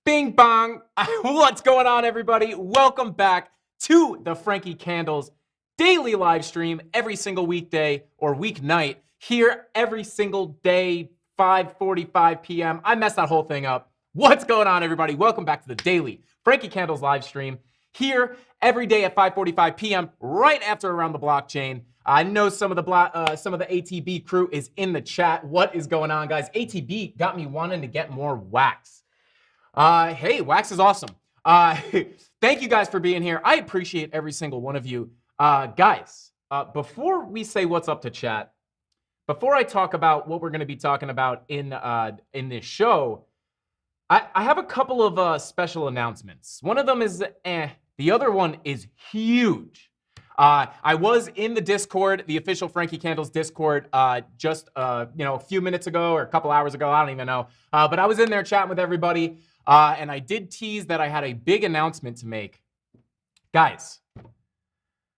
Bing bong. What's going on, everybody? Welcome back to the Frankie Candles daily live stream every single weekday or weeknight here every single day, 5:45 p.m. I messed that whole thing up. What's going on, everybody? Welcome back to the daily Frankie Candles live stream here every day at 5:45 p.m. right after Around the Blockchain. I know some of the ATB crew is in the chat. What is going on, guys? ATB got me wanting to get more wax. Hey, wax is awesome. Thank you guys for being here. I appreciate every single one of you. Guys, before we say what's up to chat, before I talk about what we're going to be talking about in this show, I have a couple of special announcements. One of them is the other one is huge. I was in the Discord, the official Frankie Candles Discord, just a few minutes ago or a couple hours ago. I don't even know. But I was in there chatting with everybody. And I did tease that I had a big announcement to make. Guys,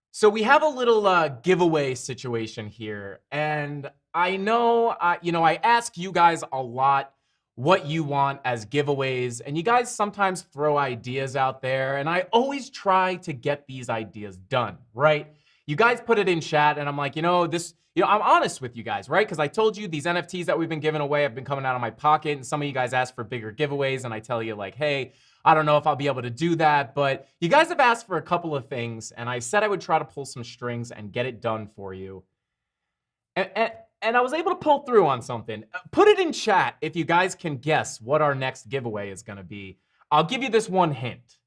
so we have a little giveaway situation here. And I know, I ask you guys a lot what you want as giveaways. And you guys sometimes throw ideas out there. And I always try to get these ideas done, right? You guys put it in chat and I'm like, I'm honest with you guys, right? Because I told you these NFTs that we've been giving away have been coming out of my pocket, and some of you guys asked for bigger giveaways, and I tell you like, hey, I don't know if I'll be able to do that, but you guys have asked for a couple of things, and I said I would try to pull some strings and get it done for you. And I was able to pull through on something. Put it in chat if you guys can guess what our next giveaway is going to be. I'll give you this one hint.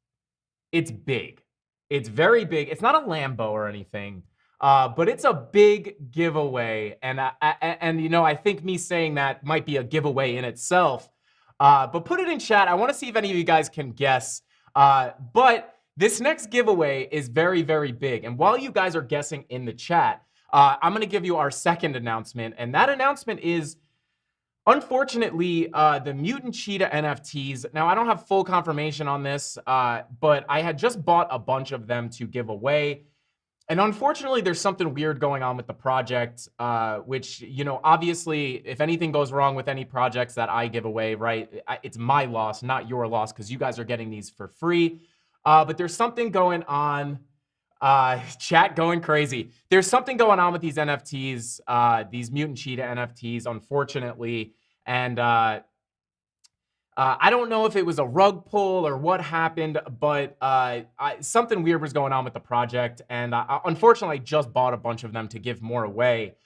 It's big. It's very big. It's not a Lambo or anything, but it's a big giveaway. And I think me saying that might be a giveaway in itself. But put it in chat. I want to see if any of you guys can guess. But this next giveaway is very, very big. And while you guys are guessing in the chat, I'm going to give you our second announcement. And that announcement is, unfortunately, the Mutant Cheetah NFTs. Now, I don't have full confirmation on this, but I had just bought a bunch of them to give away. And unfortunately, there's something weird going on with the project, which, obviously, if anything goes wrong with any projects that I give away, right, it's my loss, not your loss, because you guys are getting these for free. But there's something going on. Chat going crazy. There's something going on with these NFTs, these Mutant Cheetah NFTs, unfortunately. And I don't know if it was a rug pull or what happened, but something weird was going on with the project. And unfortunately, I just bought a bunch of them to give more away.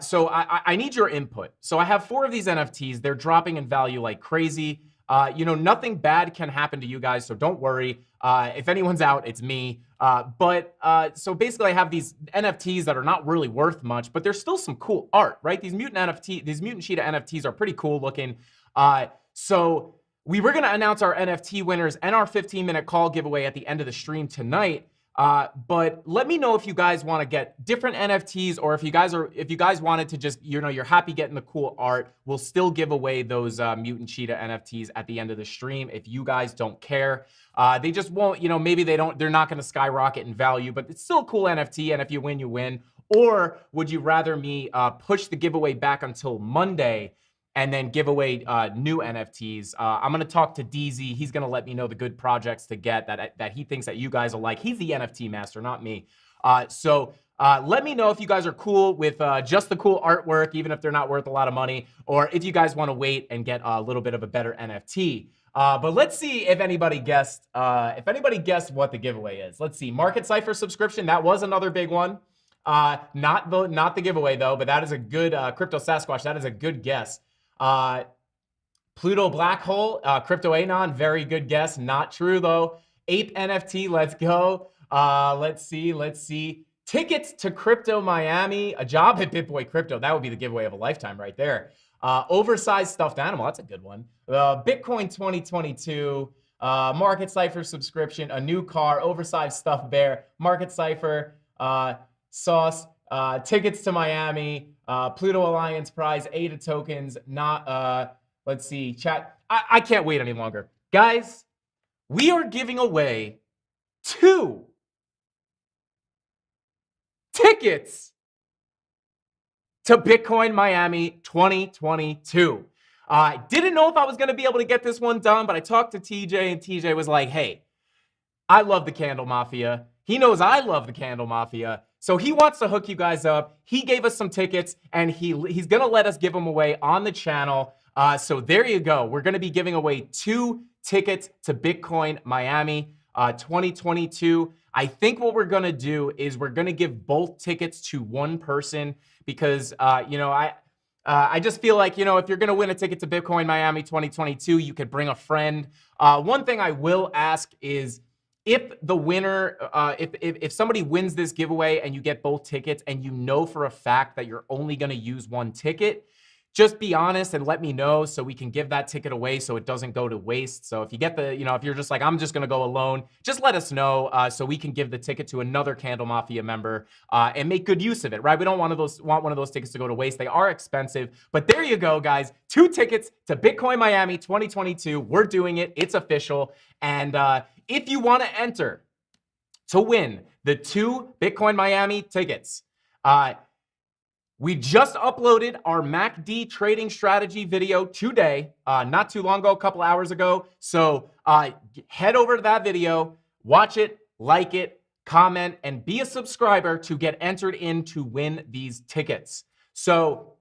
So I need your input. So I have 4 of these NFTs. They're dropping in value like crazy. Nothing bad can happen to you guys, so don't worry. If anyone's out, it's me. So basically, I have these NFTs that are not really worth much, but there's still some cool art, right? These Mutant Cheetah NFTs are pretty cool looking. So we were going to announce our NFT winners and our 15-minute call giveaway at the end of the stream tonight. But let me know if you guys want to get different NFTs, or if you guys wanted to just, you're happy getting the cool art. We'll still give away those Mutant Cheetah NFTs at the end of the stream if you guys don't care. They just won't, maybe they're not going to skyrocket in value, but it's still a cool NFT. And if you win, you win. Or would you rather me push the giveaway back until Monday and then give away new NFTs? I'm going to talk to DZ. He's going to let me know the good projects to get that he thinks that you guys will like. He's the NFT master, not me. So let me know if you guys are cool with just the cool artwork, even if they're not worth a lot of money, or if you guys want to wait and get a little bit of a better NFT. But let's see if anybody guessed what the giveaway is. Let's see. Market Cipher subscription. That was another big one. Not the giveaway though, but that is a good Crypto Sasquatch. That is a good guess. Pluto Black Hole, Crypto Anon, very good guess. Not true though. Ape NFT, let's go. Let's see. Tickets to Crypto Miami, a job at BitBoy Crypto. That would be the giveaway of a lifetime right there. Oversized stuffed animal, that's a good one. Bitcoin 2022, Market Cipher subscription, a new car, oversized stuffed bear, Market Cipher, sauce, tickets to Miami, Pluto Alliance prize, ADA tokens, let's see, chat. I can't wait any longer. Guys, we are giving away 2 tickets to Bitcoin Miami 2022. I didn't know if I was going to be able to get this one done, but I talked to TJ, and TJ was like, hey, I love the CandleMafia. He knows I love the CandleMafia. So he wants to hook you guys up. He gave us some tickets, and he's going to let us give them away on the channel. So there you go. We're going to be giving away 2 tickets to Bitcoin Miami 2022. I think what we're going to do is we're going to give both tickets to one person because, I just feel like, if you're going to win a ticket to Bitcoin Miami 2022, you could bring a friend. One thing I will ask is, if the winner, if somebody wins this giveaway and you get both tickets and you know for a fact that you're only going to use one ticket, just be honest and let me know so we can give that ticket away so it doesn't go to waste. So if you get the, if you're just like, I'm just going to go alone, just let us know so we can give the ticket to another CandleMafia member and make good use of it, right? We don't want one of those tickets to go to waste. They are expensive, but there you go, guys. 2 tickets to Bitcoin Miami 2022. We're doing it. It's official. And if you want to enter to win the 2 Bitcoin Miami tickets, we just uploaded our MACD trading strategy video today, not too long ago, a couple hours ago. So head over to that video, watch it, like it, comment, and be a subscriber to get entered in to win these tickets. So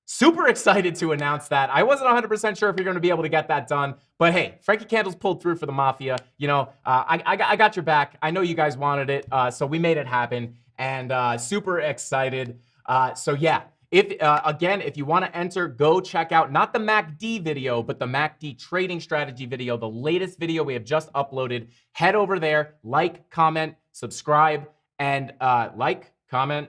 Super excited to announce that. I wasn't 100% sure if you're going to be able to get that done, but hey, Frankie Candles pulled through for the Mafia. You know, I got your back. I know you guys wanted it, so we made it happen, and super excited. So yeah, if again, if you want to enter, go check out not the MACD video, but the MACD trading strategy video, the latest video we have just uploaded. Head over there, like, comment, subscribe, and like, comment,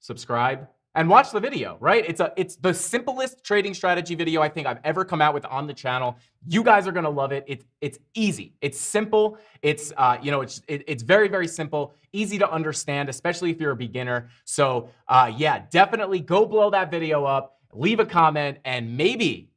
subscribe, and watch the video, right? It's the simplest trading strategy video I think I've ever come out with on the channel. You guys are gonna love it. It's easy. It's simple. It's you know, it's very, very simple, easy to understand, especially if you're a beginner. So yeah, definitely go blow that video up, leave a comment, and maybe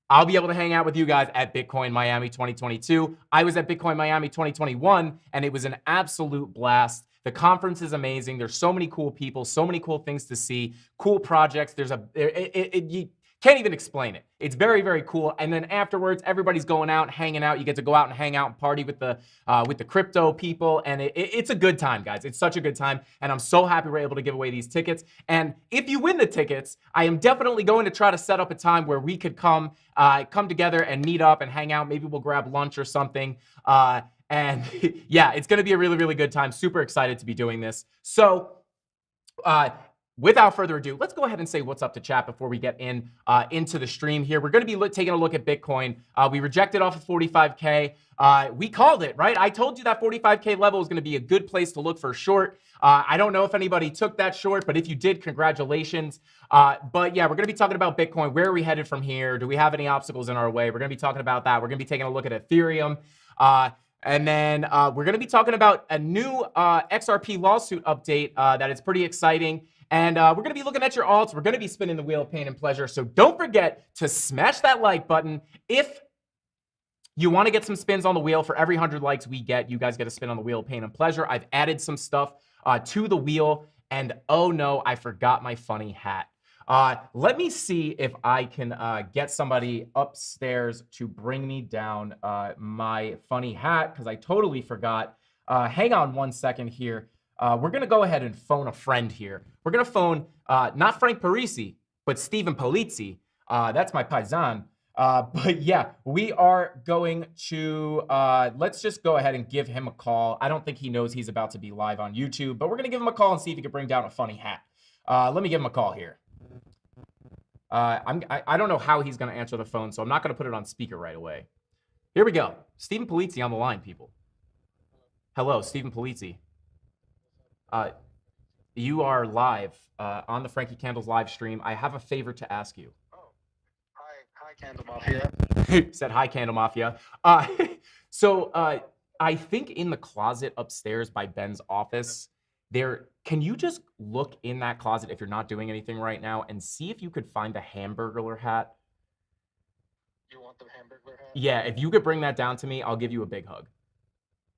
I'll be able to hang out with you guys at Bitcoin Miami 2022. I was at Bitcoin Miami 2021, and it was an absolute blast. The conference is amazing. There's so many cool people, so many cool things to see, cool projects. You can't even explain it. It's very, very cool. And then afterwards, everybody's going out, hanging out. You get to go out and hang out and party with the crypto people. And it's a good time, guys. It's such a good time. And I'm so happy we're able to give away these tickets. And if you win the tickets, I am definitely going to try to set up a time where we could come together and meet up and hang out. Maybe we'll grab lunch or something. And yeah, it's going to be a really, really good time. Super excited to be doing this. So without further ado, let's go ahead and say what's up to chat before we get into the stream here. We're going to be taking a look at Bitcoin. We rejected off of 45K. We called it, right? I told you that 45K level is going to be a good place to look for a short. I don't know if anybody took that short, but if you did, congratulations. But yeah, we're going to be talking about Bitcoin. Where are we headed from here? Do we have any obstacles in our way? We're going to be talking about that. We're going to be taking a look at Ethereum. And then we're going to be talking about a new XRP lawsuit update that is pretty exciting. And we're going to be looking at your alts. We're going to be spinning the wheel of pain and pleasure. So don't forget to smash that like button. If you want to get some spins on the wheel, for every 100 likes we get, you guys get a spin on the wheel of pain and pleasure. I've added some stuff to the wheel. And oh no, I forgot my funny hat. Let me see if I can get somebody upstairs to bring me down my funny hat, because I totally forgot. Hang on one second here. We're going to go ahead and phone a friend here. We're going to phone not Frank Parisi, but Stephen Polizzi. That's my paisan. But yeah, we are going to, let's just go ahead and give him a call. I don't think he knows he's about to be live on YouTube, but we're going to give him a call and see if he can bring down a funny hat. Let me give him a call here. I don't know how he's going to answer the phone, so I'm not going to put it on speaker right away. Here we go. Stephen Polizzi on the line, people. Hello, Stephen Polizzi. You are live on the Frankie Candles live stream. I have a favor to ask you. Oh, hi, CandleMafia. Said hi, CandleMafia. So I think in the closet upstairs by Ben's office, can you just look in that closet if you're not doing anything right now and see if you could find the Hamburglar hat? You want the Hamburglar hat? Yeah, if you could bring that down to me, I'll give you a big hug.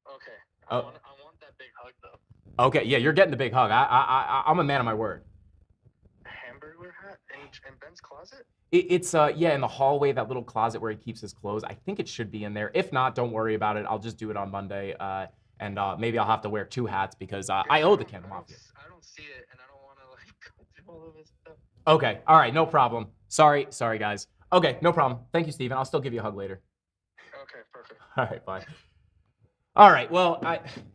Okay. I want that big hug though. Okay, yeah, you're getting the big hug. I'm a man of my word. A Hamburglar hat in Ben's closet? It's yeah, in the hallway, that little closet where he keeps his clothes. I think it should be in there. If not, don't worry about it. I'll just do it on Monday. And maybe I'll have to wear 2 hats because I owe the CandleMafia. I don't see it, and I don't want to like go through all of this stuff. Okay, all right, no problem. Sorry, guys. Okay, no problem. Thank you, Steven. I'll still give you a hug later. Okay, perfect. All right, bye. All right, well,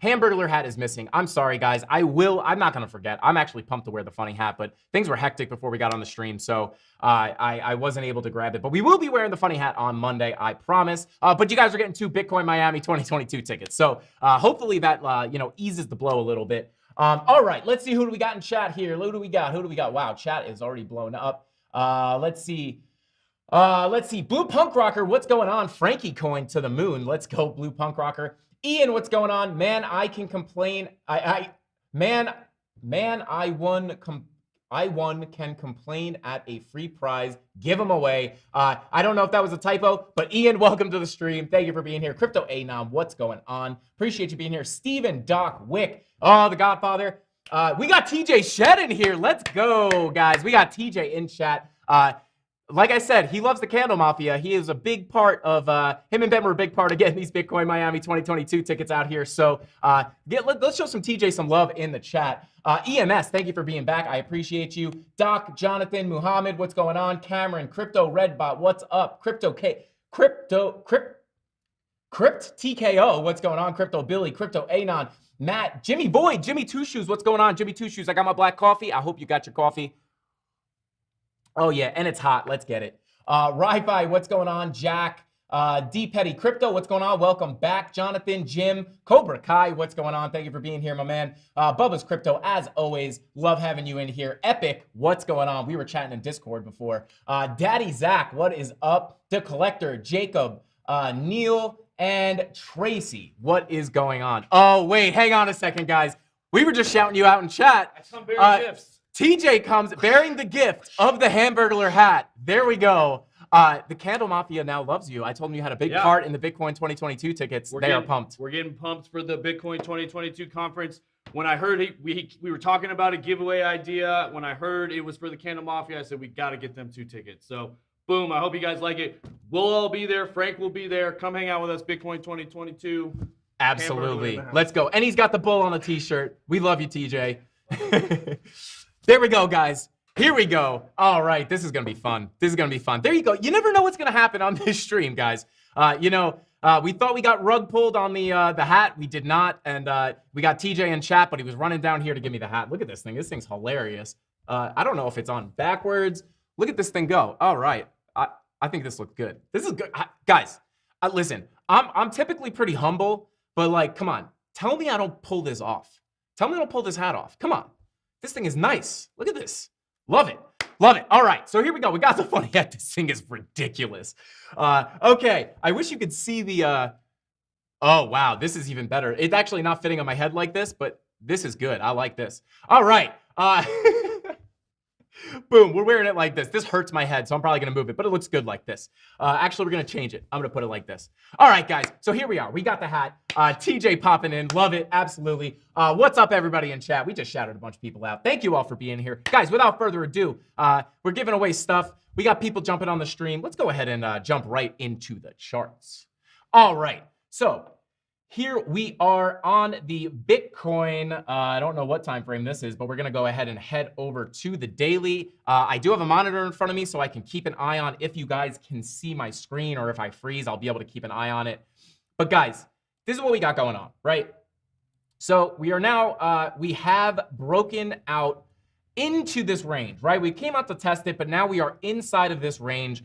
Hamburglar hat is missing. I'm sorry, guys. I'm not going to forget. I'm actually pumped to wear the funny hat, but things were hectic before we got on the stream, so I wasn't able to grab it. But we will be wearing the funny hat on Monday, I promise. But you guys are getting 2 Bitcoin Miami 2022 tickets, so hopefully that eases the blow a little bit. All right, let's see who do we got in chat here. Who do we got? Wow, chat is already blown up. Let's see. Blue Punk Rocker, what's going on? Frankie Coin to the moon. Let's go, Blue Punk Rocker. Ian, what's going on? Man, I can complain. I won can complain at a free prize. Give them away. I don't know if that was a typo, but Ian, welcome to the stream. Thank you for being here. Crypto Anom, what's going on? Appreciate you being here. Steven Doc Wick. Oh, the Godfather. We got TJ Shed in here. Let's go, guys. We got TJ in chat. like I said, he loves the CandleMafia. He is a big part of, him and Ben were a big part of getting these Bitcoin Miami 2022 tickets out here. So let's show some TJ some love in the chat. EMS, thank you for being back. I appreciate you. Doc, Jonathan, Muhammad, what's going on? Cameron, Crypto, Redbot, what's up? Crypt TKO, what's going on? Crypto Billy, Crypto Anon, Matt, Jimmy Boyd, Jimmy Two Shoes, what's going on? Jimmy Two Shoes, I got my black coffee. I hope you got your coffee. Oh, yeah, and it's hot. Let's get it. Ri-Fi, what's going on? Jack, D Petty Crypto, what's going on? Welcome back. Jonathan, Jim, Cobra Kai, what's going on? Thank you for being here, my man. Bubba's Crypto, as always, love having you in here. Epic, what's going on? We were chatting in Discord before. Daddy Zach, what is up? The Collector, Jacob, Neil, and Tracy, what is going on? Oh, wait, hang on a second, guys. We were just shouting you out in chat. I come bearing gifts. TJ comes bearing the gift of the Hamburglar hat. There we go. The CandleMafia now loves you. I told them you had a big part in the Bitcoin 2022 tickets. They are pumped. We're getting pumped for the Bitcoin 2022 conference. When I heard we were talking about a giveaway idea, when I heard it was for the CandleMafia, I said we got to get them 2 tickets. So boom, I hope you guys like it. We'll all be there. Frank will be there. Come hang out with us, Bitcoin 2022. Absolutely. Let's go. And he's got the bull on the t-shirt. We love you, TJ. There we go, guys. Here we go. All right, this is going to be fun. This is going to be fun. There you go. You never know what's going to happen on this stream, guys. We thought we got rug pulled on the hat. We did not. And we got TJ in chat, but he was running down here to give me the hat. Look at this thing. This thing's hilarious. I don't know if it's on backwards. Look at this thing go. All right. I think this looks good. This is good. Guys, listen, I'm typically pretty humble, but like, come on. Tell me I don't pull this off. Tell me I don't pull this hat off. Come on. This thing is nice. Look at this. Love it. Love it. All right. So here we go. We got the funny hat. This thing is ridiculous. Okay. I wish you could see the... Oh, wow. This is even better. It's actually not fitting on my head like this, but this is good. I like this. All right. Boom, we're wearing it like this. This hurts my head, so I'm probably gonna move it, but it looks good like this. Actually, we're gonna change it. I'm gonna put it like this. All right, guys, so here we are. We got the hat. TJ popping in, love it, absolutely. What's up, everybody in chat? We just shouted a bunch of people out. Thank you all for being here. Guys, without further ado, we're giving away stuff. We got people jumping on the stream. Let's go ahead and jump right into the charts. All right, so here we are on the Bitcoin. I don't know what time frame this is, but we're going to go ahead and head over to the daily. I do have a monitor in front of me, so I can keep an eye on if you guys can see my screen, or if I freeze, I'll be able to keep an eye on it. But guys, this is what we got going on, right? So we are now, we have broken out into this range, right? We came out to test it, but now we are inside of this range.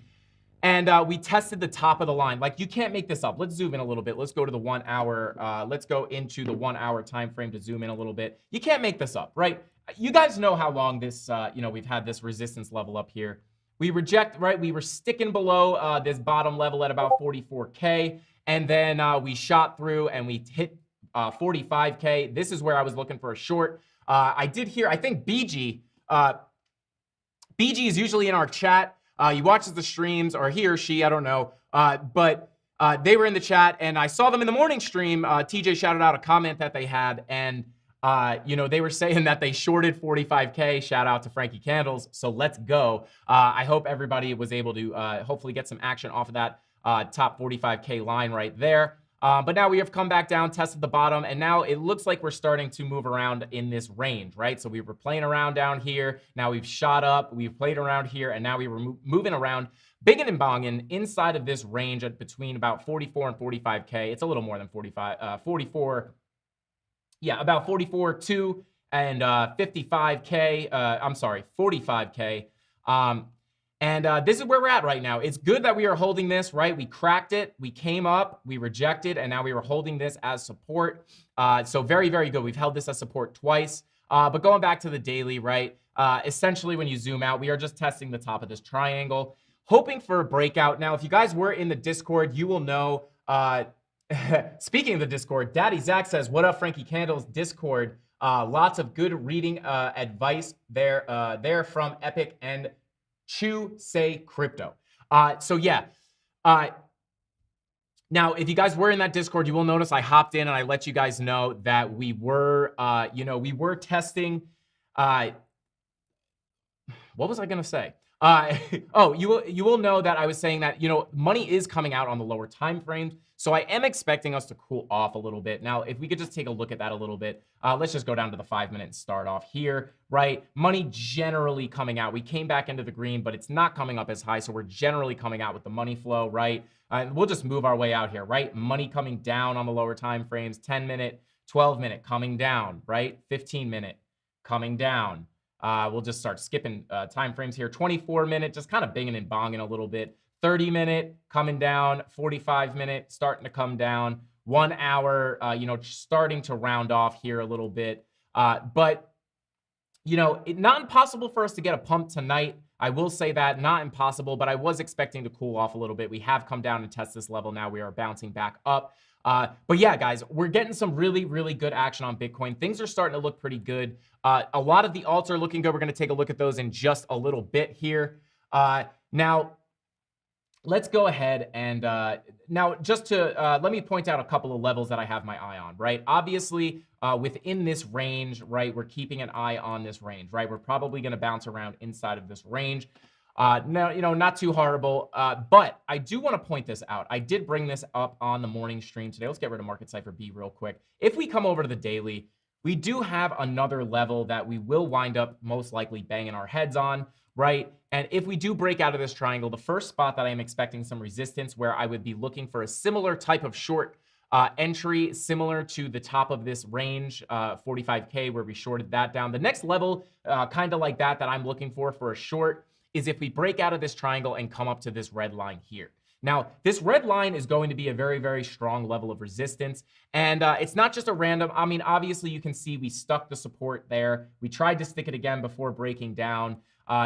And we tested the top of the line. Like, you can't make this up. Let's zoom in a little bit. Let's go to the 1 hour. Let's go into the 1 hour time frame to zoom in a little bit. You can't make this up, right? You guys know how long this, we've had this resistance level up here. We reject, right? We were sticking below this bottom level at about 44K. And then we shot through and we hit 45K. This is where I was looking for a short. I did hear, I think BG is usually in our chat. He watches the streams, or he or she, I don't know. But they were in the chat, and I saw them in the morning stream. TJ shouted out a comment that they had, and they were saying that they shorted 45K. Shout out to Frankie Candles. So let's go. I hope everybody was able to hopefully get some action off of that top 45K line right there. But now we have come back down, tested the bottom, and now it looks like we're starting to move around in this range, right? So we were playing around down here. Now we've shot up, we've played around here, and now we were moving around big and bonging inside of this range at between about 44 and 45K. It's a little more than 44. Yeah, about 44.2 and 55K. I'm sorry, 45K. And this is where we're at right now. It's good that we are holding this, right? We cracked it, we came up, we rejected, and now we were holding this as support. So very, very good. We've held this as support twice. But going back to the daily, right? Essentially, when you zoom out, we are just testing the top of this triangle, hoping for a breakout. Now, if you guys were in the Discord, you will know, speaking of the Discord, Daddy Zach says, what up, Frankie Candles Discord? Lots of good reading advice there from Epic and Chew Say Crypto. So yeah. Now, if you guys were in that Discord, you will notice I hopped in and I let you guys know that we were, we were testing. What was I gonna say? Oh, you will know that I was saying that, money is coming out on the lower time frames. So I am expecting us to cool off a little bit. Now, if we could just take a look at that a little bit, let's just go down to the 5-minute and start off here, right? Money generally coming out. We came back into the green, but it's not coming up as high. So we're generally coming out with the money flow, right? And we'll just move our way out here, right? Money coming down on the lower time frames, 10-minute, 12-minute coming down, right? 15-minute coming down. We'll just start skipping time frames here. 24-minute, just kind of binging and bonging a little bit. 30-minute coming down. 45-minute starting to come down. 1 hour, starting to round off here a little bit. But not impossible for us to get a pump tonight. I will say that, not impossible, but I was expecting to cool off a little bit. We have come down and test this level. Now we are bouncing back up. But yeah, guys, we're getting some really, really good action on Bitcoin. Things are starting to look pretty good. A lot of the alts are looking good. We're going to take a look at those in just a little bit here. Now, let's go ahead and now just to let me point out a couple of levels that I have my eye on, right? Obviously, within this range, right, we're keeping an eye on this range, right? We're probably going to bounce around inside of this range. Now, not too horrible, but I do want to point this out. I did bring this up on the morning stream today. Let's get rid of Market Cipher B real quick. If we come over to the daily, we do have another level that we will wind up most likely banging our heads on, right? And if we do break out of this triangle, the first spot that I am expecting some resistance where I would be looking for a similar type of short entry, similar to the top of this range, 45K, where we shorted that down. The next level, kind of like that I'm looking for a short, is if we break out of this triangle and come up to this red line here. Now, this red line is going to be a very, very strong level of resistance. And it's not just a random, I mean, obviously you can see we stuck the support there. We tried to stick it again before breaking down.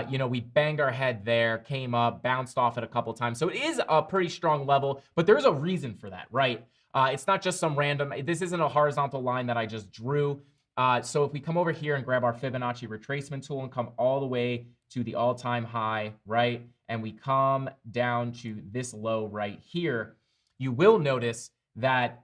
We banged our head there, came up, bounced off it a couple times. So it is a pretty strong level, but there's a reason for that, right? It's not just some random, this isn't a horizontal line that I just drew. So if we come over here and grab our Fibonacci retracement tool and come all the way to the all-time high, right? And we come down to this low right here, you will notice that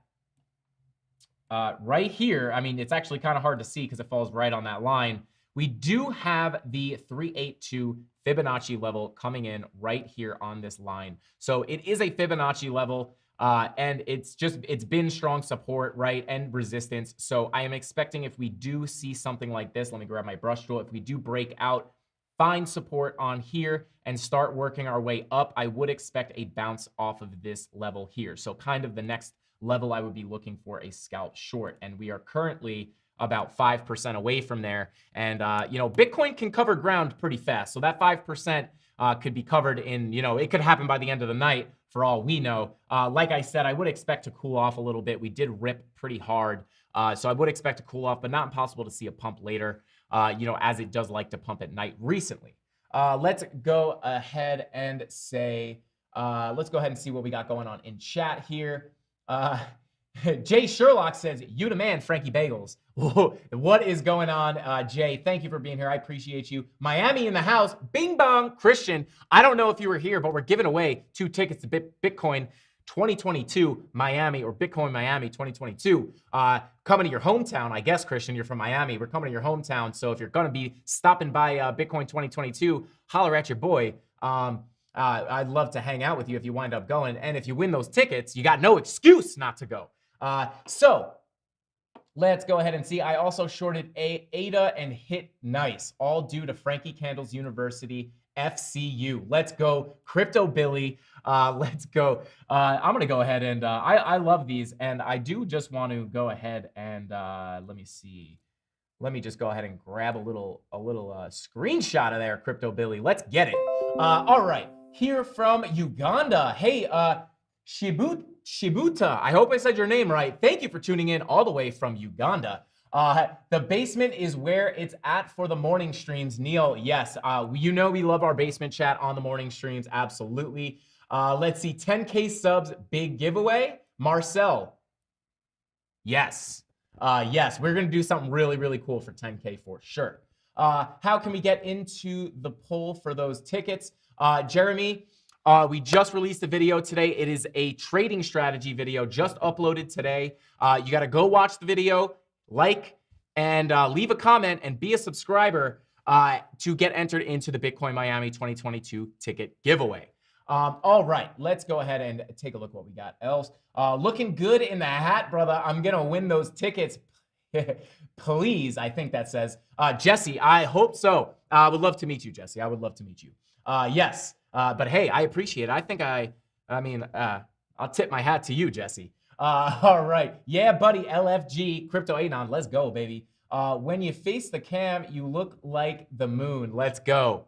right here, I mean, it's actually kind of hard to see because it falls right on that line. We do have the 382 Fibonacci level coming in right here on this line. So it is a Fibonacci level. And it's been strong support, right, and resistance. So I am expecting if we do see something like this, let me grab my brush tool. If we do break out, find support on here and start working our way up, I would expect a bounce off of this level here. So kind of the next level I would be looking for a scalp short. And we are currently about 5% away from there. And, Bitcoin can cover ground pretty fast. So that 5% could be covered in, it could happen by the end of the night for all we know. Like I said, I would expect to cool off a little bit. We did rip pretty hard. So I would expect to cool off, but not impossible to see a pump later, as it does like to pump at night recently. Let's go ahead and say, let's go ahead and see what we got going on in chat here. Jay Sherlock says, "You the man, Frankie Bagels." What is going on, Jay? Thank you for being here. I appreciate you. Miami in the house. Bing bong. Christian, I don't know if you were here, but we're giving away 2 tickets to Bitcoin 2022 Miami, or Bitcoin Miami 2022. Coming to your hometown, I guess, Christian. You're from Miami. We're coming to your hometown. So if you're going to be stopping by Bitcoin 2022, holler at your boy. I'd love to hang out with you if you wind up going. And if you win those tickets, you got no excuse not to go. So let's go ahead and see. I also shorted ADA and hit nice, all due to Frankie Candles University FCU. Let's go, Crypto Billy. Let's go. I'm gonna go ahead and I love these, and I do just want to go ahead and let me see. Let me just go ahead and grab a little screenshot of there, Crypto Billy. Let's get it. All right, here from Uganda. Hey, Shibuta, I hope I said your name right. Thank you for tuning in all the way from Uganda. The basement is where it's at for the morning streams. Neil, yes, we love our basement chat on the morning streams, absolutely. Let's see, 10K subs, big giveaway. Marcel, yes. Yes, we're going to do something really, really cool for 10K for sure. How can we get into the poll for those tickets? Jeremy, we just released a video today. It is a trading strategy video just uploaded today. You got to go watch the video, like, and leave a comment and be a subscriber. to get entered into the Bitcoin Miami 2022 ticket giveaway. All right, let's go ahead and take a look what we got else. Looking good in the hat, brother. I'm going to win those tickets. Please, I think that says. Jesse, I hope so. I would love to meet you, Jesse. I would love to meet you. Yes, but hey, I appreciate it. I think I'll tip my hat to you, Jesse. All right. Yeah, buddy, LFG, Crypto Anon. Let's go, baby. When you face the cam, you look like the moon. Let's go.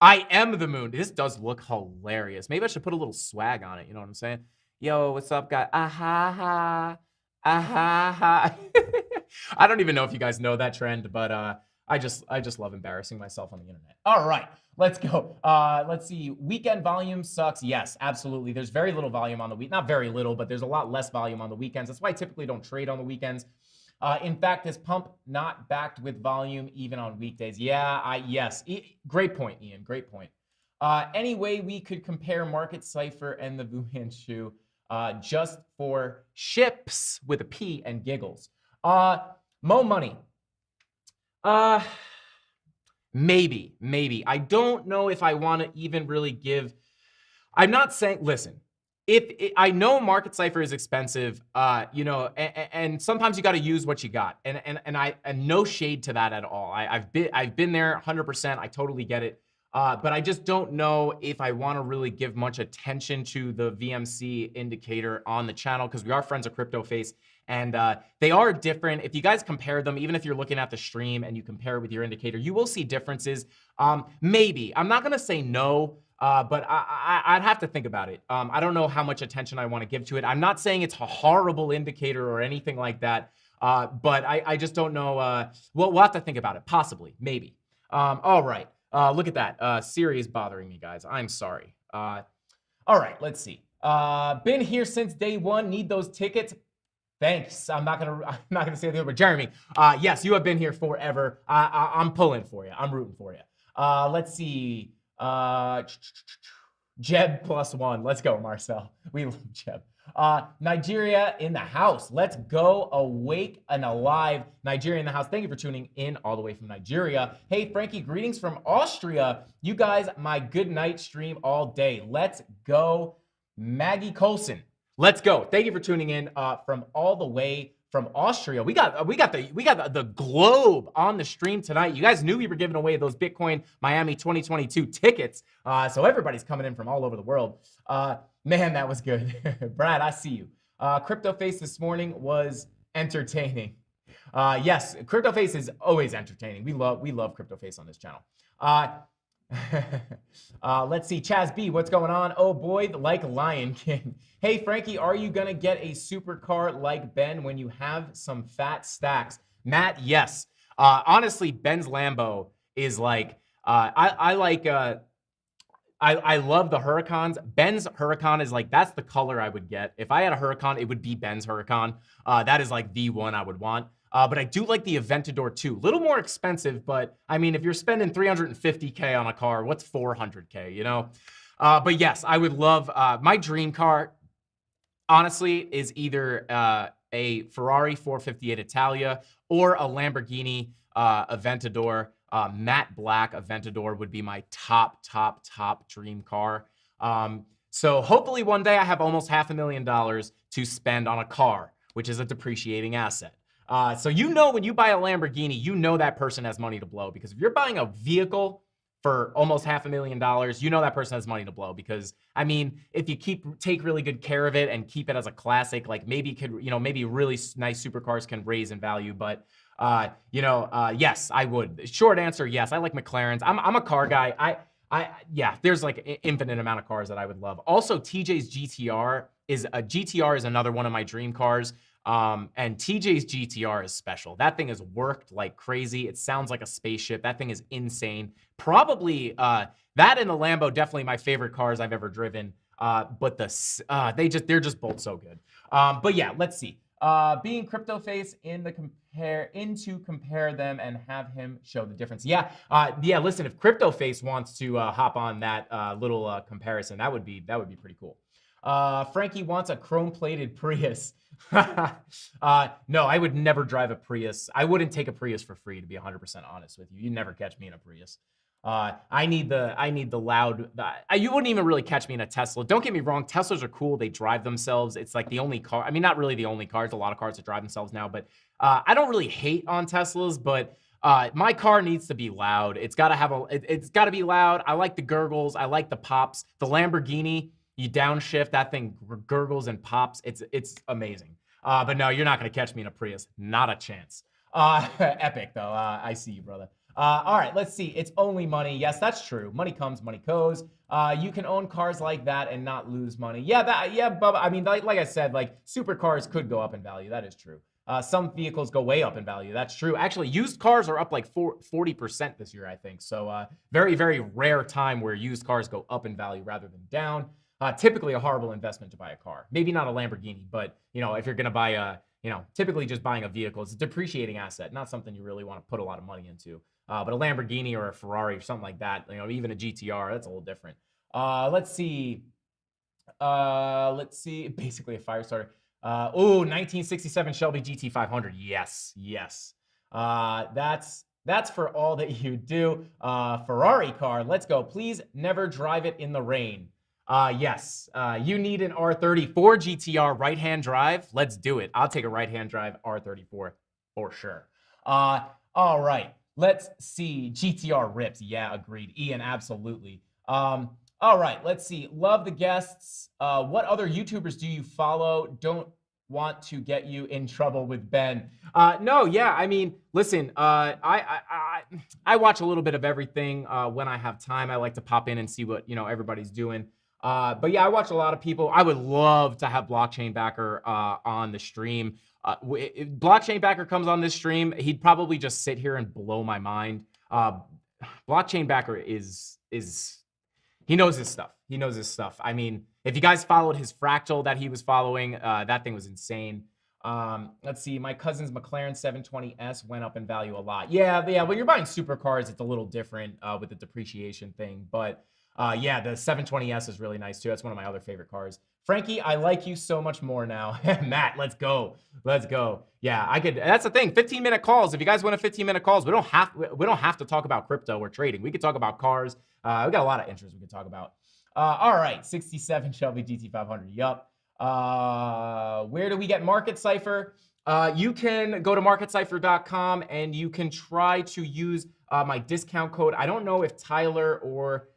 I am the moon. This does look hilarious. Maybe I should put a little swag on it. You know what I'm saying? Yo, what's up, guy? Aha ha. Aha ha. I don't even know if you guys know that trend, but I just love embarrassing myself on the internet. All right, let's go. Let's see. Weekend volume sucks. Yes, absolutely. There's very little volume on the week. Not very little, but there's a lot less volume on the weekends. That's why I typically don't trade on the weekends. In fact, this pump not backed with volume even on weekdays. Yeah, yes. Great point, Ian. Great point. Anyway, we could compare Market Cipher and the Wuhan shoe just for ships with a P and giggles. Mo Money. Maybe. I don't know if I want to even really give. I'm not saying, listen, I know Market Cipher is expensive, and sometimes you got to use what you got, and no shade to that at all. I've been there 100%. I totally get it, but I just don't know if I want to really give much attention to the VMC indicator on the channel because we are friends of CryptoFace, and they are different. If you guys compare them, even if you're looking at the stream and you compare it with your indicator, you will see differences. Maybe I'm not gonna say no. But I'd have to think about it. I don't know how much attention I want to give to it. I'm not saying it's a horrible indicator or anything like that, but I just don't know. We'll have to think about it. Possibly, maybe. All right. Look at that. Siri is bothering me, guys. I'm sorry. All right. Let's see. Been here since day one. Need those tickets. Thanks. I'm not gonna say the other, but Jeremy. Yes, you have been here forever. I'm pulling for you. I'm rooting for you. Let's see. Jeb +1. Let's go, Marcel. We love Jeb. Nigeria in the house. Let's go. Awake and alive. Nigeria in the house. Thank you for tuning in all the way from Nigeria. Hey, Frankie, greetings from Austria. You guys, my good night stream all day. Let's go. Maggie Colson. Let's go. Thank you for tuning in from all the way from Austria. We got the globe on the stream tonight. You guys knew we were giving away those Bitcoin Miami 2022 tickets. So everybody's coming in from all over the world. Man, that was good. Brad, I see you. CryptoFace this morning was entertaining. Yes, CryptoFace is always entertaining. We love CryptoFace on this channel. Let's see. Chaz B, what's going on? Oh boy, like Lion King. Hey, Frankie, are you going to get a supercar like Ben when you have some fat stacks? Matt, yes. Honestly, Ben's Lambo is like, I love the Huracans. Ben's Huracan is like, that's the color I would get. If I had a Huracan, it would be Ben's Huracan. That is like the one I would want. But I do like the Aventador too. Little more expensive, but I mean, if you're spending $350K on a car, what's $400K, you know? But yes, I would love, my dream car, honestly, is either a Ferrari 458 Italia or a Lamborghini Aventador. Matte black Aventador would be my top dream car. So hopefully one day I have almost $500,000 to spend on a car, which is a depreciating asset. So you know when you buy a Lamborghini, you know that person has money to blow, because if you're buying a vehicle for almost $500,000, you know that person has money to blow. Because I mean, if you take really good care of it and keep it as a classic, like maybe maybe really nice supercars can raise in value. But yes, I would. Short answer, yes. I like McLarens. I'm a car guy. Yeah, there's like an infinite amount of cars that I would love. Also, TJ's GTR is another one of my dream cars. And TJ's GTR is special. That thing has worked like crazy. It sounds like a spaceship. That thing is insane. Probably that and the Lambo, definitely my favorite cars I've ever driven. But they're just both so good. But yeah, let's see. Being CryptoFace compare them and have him show the difference. Yeah, listen, if CryptoFace wants to hop on that little comparison, that would be pretty cool. Frankie wants a chrome-plated Prius. No, I would never drive a Prius. I wouldn't take a Prius for free, to be 100% honest with you. You'd never catch me in a Prius. I need the loud. You wouldn't even really catch me in a Tesla. Don't get me wrong, Teslas are cool. They drive themselves. It's like the only car. I mean, not really the only car. There's a lot of cars that drive themselves now, but I don't really hate on Teslas. But my car needs to be loud. It's got to have it's got to be loud. I like the gurgles. I like the pops. The Lamborghini, you downshift, that thing gurgles and pops. It's amazing. But no, you're not gonna catch me in a Prius. Not a chance. Epic though. I see you, brother. All right, let's see. It's only money. Yes, that's true. Money comes, money goes. You can own cars like that and not lose money. Yeah, Bubba. I mean, like I said, like supercars could go up in value. That is true. Some vehicles go way up in value. That's true. Actually, used cars are up like 40% this year, I think. So very, very rare time where used cars go up in value rather than down. Typically a horrible investment to buy a car. Maybe not a Lamborghini, but if you're gonna buy typically just buying a vehicle, it's a depreciating asset, not something you really want to put a lot of money into. But a Lamborghini or a Ferrari or something like that, even a GTR, that's a little different. Let's see. Basically a fire starter. 1967 Shelby GT500. Yes. That's for all that you do. Ferrari car. Let's go. Please never drive it in the rain. Yes. You need an R34 GTR right-hand drive. Let's do it. I'll take a right-hand drive R34 for sure. All right. Let's see. GTR rips. Yeah, agreed. Ian, absolutely. All right. Let's see. Love the guests. What other YouTubers do you follow? Don't want to get you in trouble with Ben. No, yeah. I mean, listen, I watch a little bit of everything when I have time. I like to pop in and see what, everybody's doing. But yeah, I watch a lot of people. I would love to have Blockchain Backer on the stream. If Blockchain Backer comes on this stream, he'd probably just sit here and blow my mind. Blockchain Backer he knows his stuff. He knows his stuff. I mean, if you guys followed his fractal that he was following, that thing was insane. Let's see. My cousin's McLaren 720S went up in value a lot. Yeah. When you're buying supercars, it's a little different with the depreciation thing. But yeah, the 720S is really nice too. That's one of my other favorite cars. Frankie, I like you so much more now. Matt, let's go. Yeah, I could. That's the thing. 15-minute calls. If you guys want 15-minute calls, we don't have to talk about crypto or trading. We could talk about cars. We got a lot of interests we could talk about. All right, 67 Shelby GT500. Yup. Where do we get Market Cipher? You can go to marketcipher.com and you can try to use my discount code. I don't know if Tyler or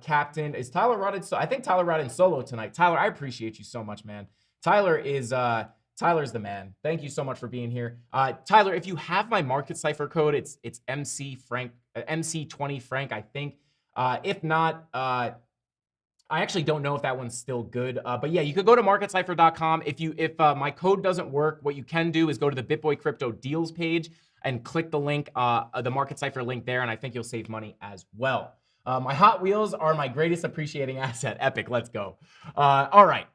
Captain is Tyler Rodden. So I think Tyler Rodden solo tonight. Tyler, I appreciate you so much, man. Tyler's the man. Thank you so much for being here. Tyler, if you have my Market Cipher code, it's MC20 Frank, I think. If not, I actually don't know if that one's still good. But yeah, you could go to marketcipher.com. If my code doesn't work, what you can do is go to the BitBoy Crypto Deals page and click the link, the Market Cipher link there, and I think you'll save money as well. My Hot Wheels are my greatest appreciating asset. Epic, let's go. All right,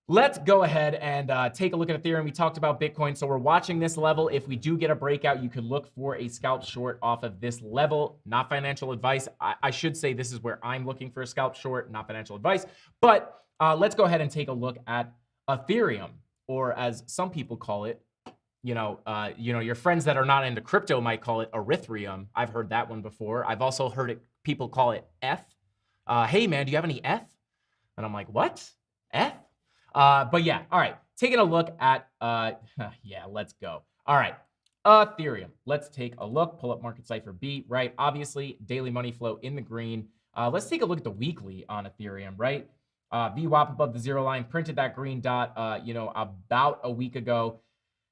let's go ahead and take a look at Ethereum. We talked about Bitcoin, so we're watching this level. If we do get a breakout, you could look for a scalp short off of this level. Not financial advice. I should say this is where I'm looking for a scalp short, not financial advice. But let's go ahead and take a look at Ethereum, or as some people call it, your friends that are not into crypto might call it Erythrium. I've heard that one before. I've also heard people call it F. Hey man, do you have any F? And I'm like, what? F? But yeah, all right. Taking a look at, yeah, let's go. All right, Ethereum. Let's take a look. Pull up Market Cipher B, right? Obviously, daily money flow in the green. Let's take a look at the weekly on Ethereum, right? VWAP above the zero line, printed that green dot, about a week ago.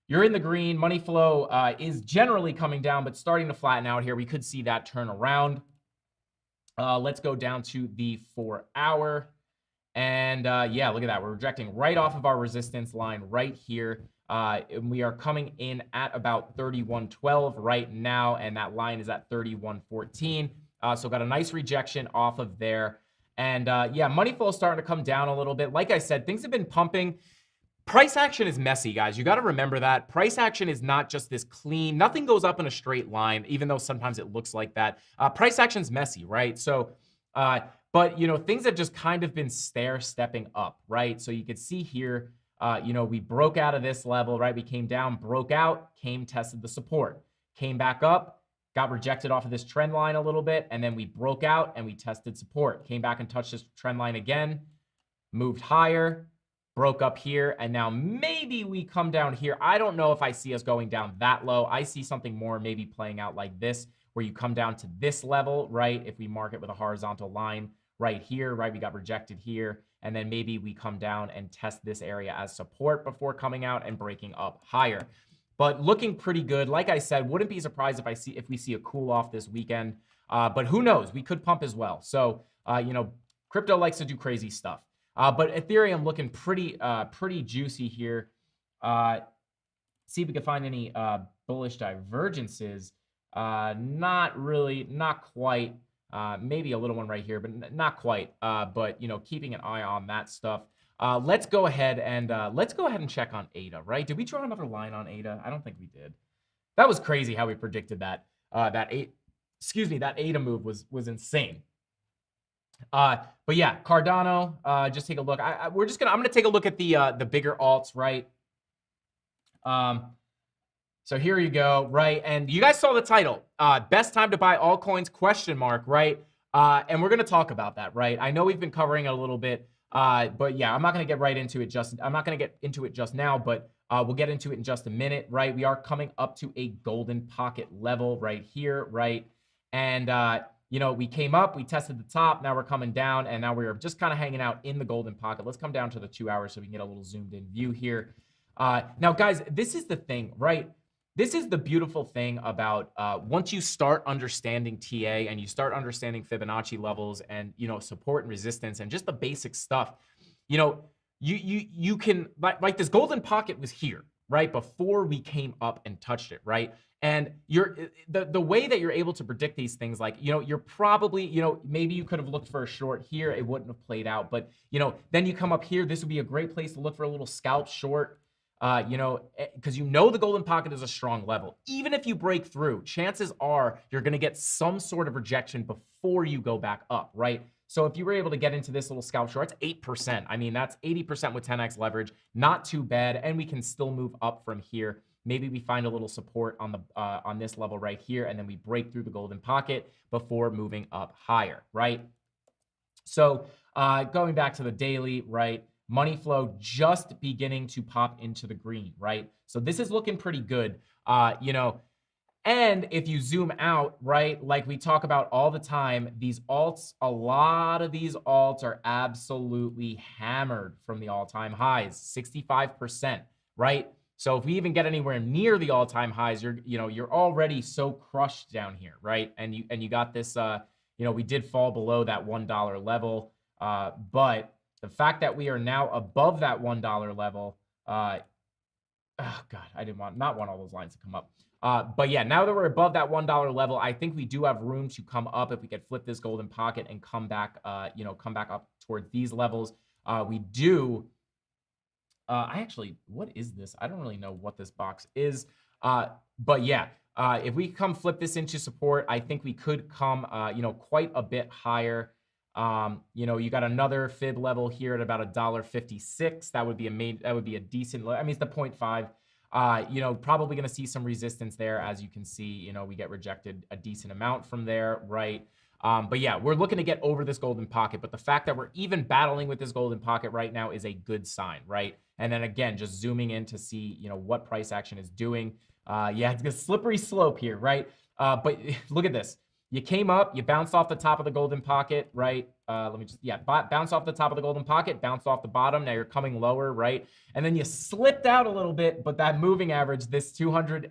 You're in the green. Money flow is generally coming down, but starting to flatten out here. We could see that turn around. Let's go down to the 4-hour. And yeah, look at that. We're rejecting right off of our resistance line right here. And we are coming in at about 31.12 right now. And that line is at 31.14. So got a nice rejection off of there. And yeah, money flow is starting to come down a little bit. Like I said, things have been pumping. Price action is messy, guys. You got to remember that. Price action is not just this clean. Nothing goes up in a straight line, even though sometimes it looks like that. Price action is messy, right? So, but But, you know, things have just kind of been stair-stepping up, right? So you could see here, you know, we broke out of this level, right? We came down, broke out, tested the support, came back up, got rejected off of this trend line a little bit, and then we broke out and we tested support, came back and touched this trend line again, moved higher, broke up here, and now maybe we come down here. I don't know if I see us going down that low. I see something more maybe playing out like this, where you come down to this level, right? If we mark it with a horizontal line right here, right? We got rejected here, and then maybe we come down and test this area as support before coming out and breaking up higher. But looking pretty good. Like I said, wouldn't be surprised if we see a cool off this weekend. But who knows? We could pump as well. So, you know, crypto likes to do crazy stuff. But Ethereum looking pretty juicy here. See if we can find any bullish divergences. Not really, not quite. Maybe a little one right here, but not quite. But you know, keeping an eye on that stuff. Let's go ahead and check on ADA. Right? Did we draw another line on ADA? I don't think we did. That was crazy how we predicted that. That ADA move was insane. But yeah, Cardano. Just take a look. I'm gonna take a look at the bigger alts, right? So here you go, right? And you guys saw the title, best time to buy altcoins, ? Right? And we're gonna talk about that, right? I know we've been covering it a little bit, but yeah, I'm not gonna get into it just now, but we'll get into it in just a minute, right? We are coming up to a golden pocket level right here, right? And you know, we came up, we tested the top, now we're coming down, and now we're just kind of hanging out in the golden pocket. Let's come down to the 2 hours so we can get a little zoomed in view here. Now, guys, this is the thing, right? This is the beautiful thing about once you start understanding TA and you start understanding Fibonacci levels and, you know, support and resistance and just the basic stuff, you know, you can, like this golden pocket was here, right? Before we came up and touched it, right? And the way that you're able to predict these things, like, you know, you're probably, you know, maybe you could have looked for a short here, it wouldn't have played out, but, you know, then you come up here, this would be a great place to look for a little scalp short. You know, because you know the golden pocket is a strong level. Even if you break through, chances are you're going to get some sort of rejection before you go back up, right? So if you were able to get into this little scalp short, it's 8%. I mean, that's 80% with 10x leverage. Not too bad, and we can still move up from here. Maybe we find a little support on this level right here, and then we break through the golden pocket before moving up higher, right? So going back to the daily, right? Money flow just beginning to pop into the green, right? So this is looking pretty good, you know. And if you zoom out, right, like we talk about all the time, these alts, a lot of these alts are absolutely hammered from the all-time highs, 65%, right? So if we even get anywhere near the all-time highs, you're already so crushed down here, right? And you got this, you know, we did fall below that $1 level, but the fact that we are now above that $1 level, oh God, I not want all those lines to come up. But yeah, now that we're above that $1 level, I think we do have room to come up if we could flip this golden pocket and come back, you know, come back up towards these levels. We do. What is this? I don't really know what this box is. But yeah, if we come flip this into support, I think we could come, you know, quite a bit higher. You know, you got another fib level here at about $1.56. That would be a decent, I mean, it's the 0.5. You know, probably going to see some resistance there. As you can see, you know, we get rejected a decent amount from there, right? But yeah, we're looking to get over this golden pocket. But the fact that we're even battling with this golden pocket right now is a good sign, right? And then again, just zooming in to see, you know, what price action is doing. Yeah, it's a slippery slope here, right? But look at this. You came up, you bounced off the top of the golden pocket, right? Bounce off the top of the golden pocket, bounced off the bottom. Now you're coming lower, right? And then you slipped out a little bit, but that moving average, this 200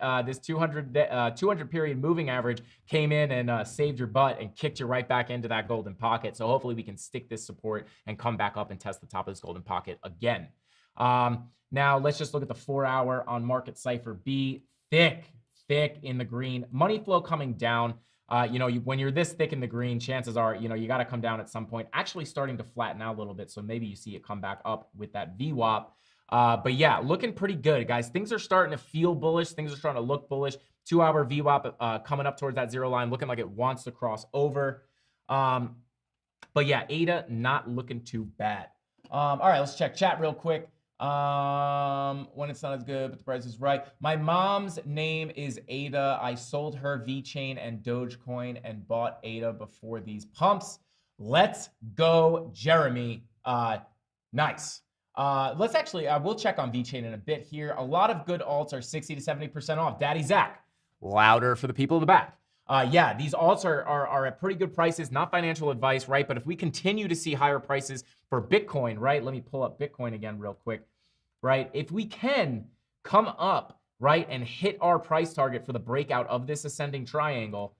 period moving average came in and saved your butt and kicked you right back into that golden pocket. So hopefully we can stick this support and come back up and test the top of this golden pocket again. Now let's just look at the 4 hour on market cipher B. Thick in the green. Money flow coming down. You know, when you're this thick in the green, chances are, you know, you got to come down at some point. Actually starting to flatten out a little bit, so maybe you see it come back up with that VWAP. But yeah, looking pretty good, guys. Things are starting to feel bullish. Things are starting to look bullish. 2 hour VWAP coming up towards that zero line, looking like it wants to cross over. But yeah, ADA not looking too bad. All right, let's check chat real quick. When it's not as good, but the price is right. My mom's name is Ada. I sold her VeChain and Dogecoin and bought Ada before these pumps. Let's go, Jeremy. Nice. Let's actually, we'll check on VeChain in a bit here. A lot of good alts are 60 to 70% off. Daddy Zach, louder for the people in the back. Yeah, these alts are at pretty good prices, not financial advice, right? But if we continue to see higher prices for Bitcoin, right? Let me pull up Bitcoin again real quick, right? If we can come up, right, and hit our price target for the breakout of this ascending triangle,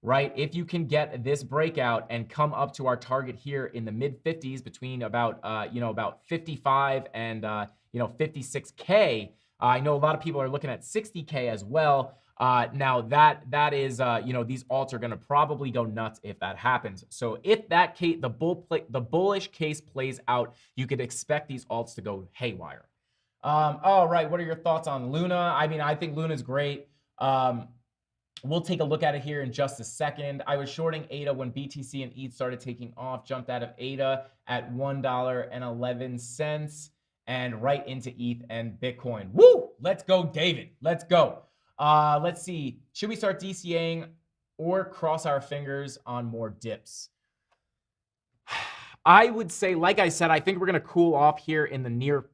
right? If you can get this breakout and come up to our target here in the mid 50s between about, about 55 and, 56K. I know a lot of people are looking at 60K as well. Now that is, these alts are going to probably go nuts if that happens. So if that case, the bullish case plays out, you could expect these alts to go haywire. All right. What are your thoughts on Luna? I mean, I think Luna's great. We'll take a look at it here in just a second. I was shorting ADA when BTC and ETH started taking off, jumped out of ADA at $1.11 and right into ETH and Bitcoin. Woo! Let's go, David. Let's go. Let's see. Should we start DCAing or cross our fingers on more dips? I would say, like I said, I think we're going to cool off here in the near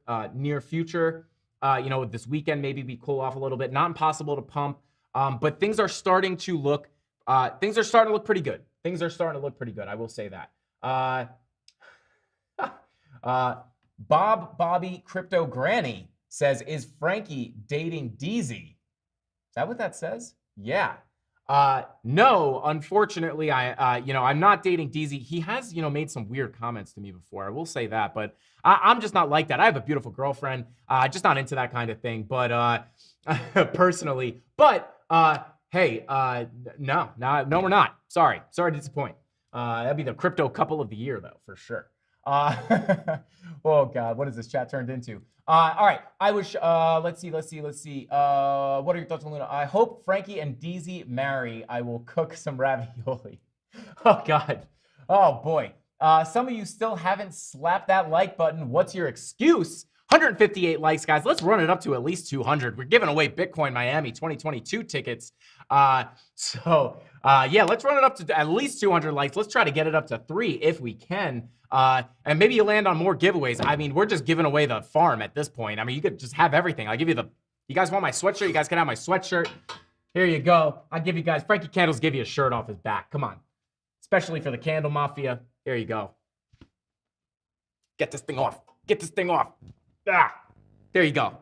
future. This weekend, maybe we cool off a little bit. Not impossible to pump. But things are starting to look pretty good. Things are starting to look pretty good. I will say that. Bobby Crypto Granny says, is Frankie dating DZ? Is that what that says? Yeah. No, unfortunately, I'm not dating DZ. He has, made some weird comments to me before. I will say that, but I'm just not like that. I have a beautiful girlfriend. Just not into that kind of thing, but personally, but hey, no, we're not. Sorry to disappoint. That'd be the crypto couple of the year, though, for sure. Oh God, what is this chat turned into? All right, I wish. Let's see. What are your thoughts on Luna? I hope Frankie and DZ marry. I will cook some ravioli. Oh God. Oh boy. Some of you still haven't slapped that like button. What's your excuse? 158 likes, guys. Let's run it up to at least 200. We're giving away Bitcoin Miami 2022 tickets. Yeah, let's run it up to at least 200 likes. Let's try to get it up to 3 if we can. And maybe you land on more giveaways. I mean, we're just giving away the farm at this point. I mean, you could just have everything. I'll give you you guys want my sweatshirt? You guys can have my sweatshirt. Here you go. I'll give you guys, Frankie Candles give you a shirt off his back. Come on. Especially for the CandleMafia. Here you go. Get this thing off. Ah, there you go.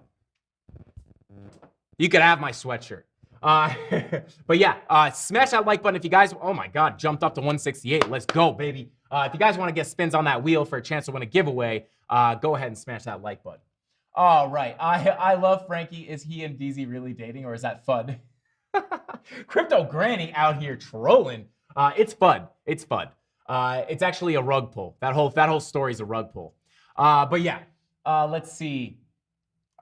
You could have my sweatshirt. But yeah, smash that like button if you guys, oh my God, jumped up to 168. Let's go, baby. If you guys want to get spins on that wheel for a chance to win a giveaway, go ahead and smash that like button. All right. I love Frankie. Is he and DZ really dating, or is that fun? Crypto Granny out here trolling. It's fun. It's actually a rug pull. That whole story is a rug pull. But yeah. Let's see.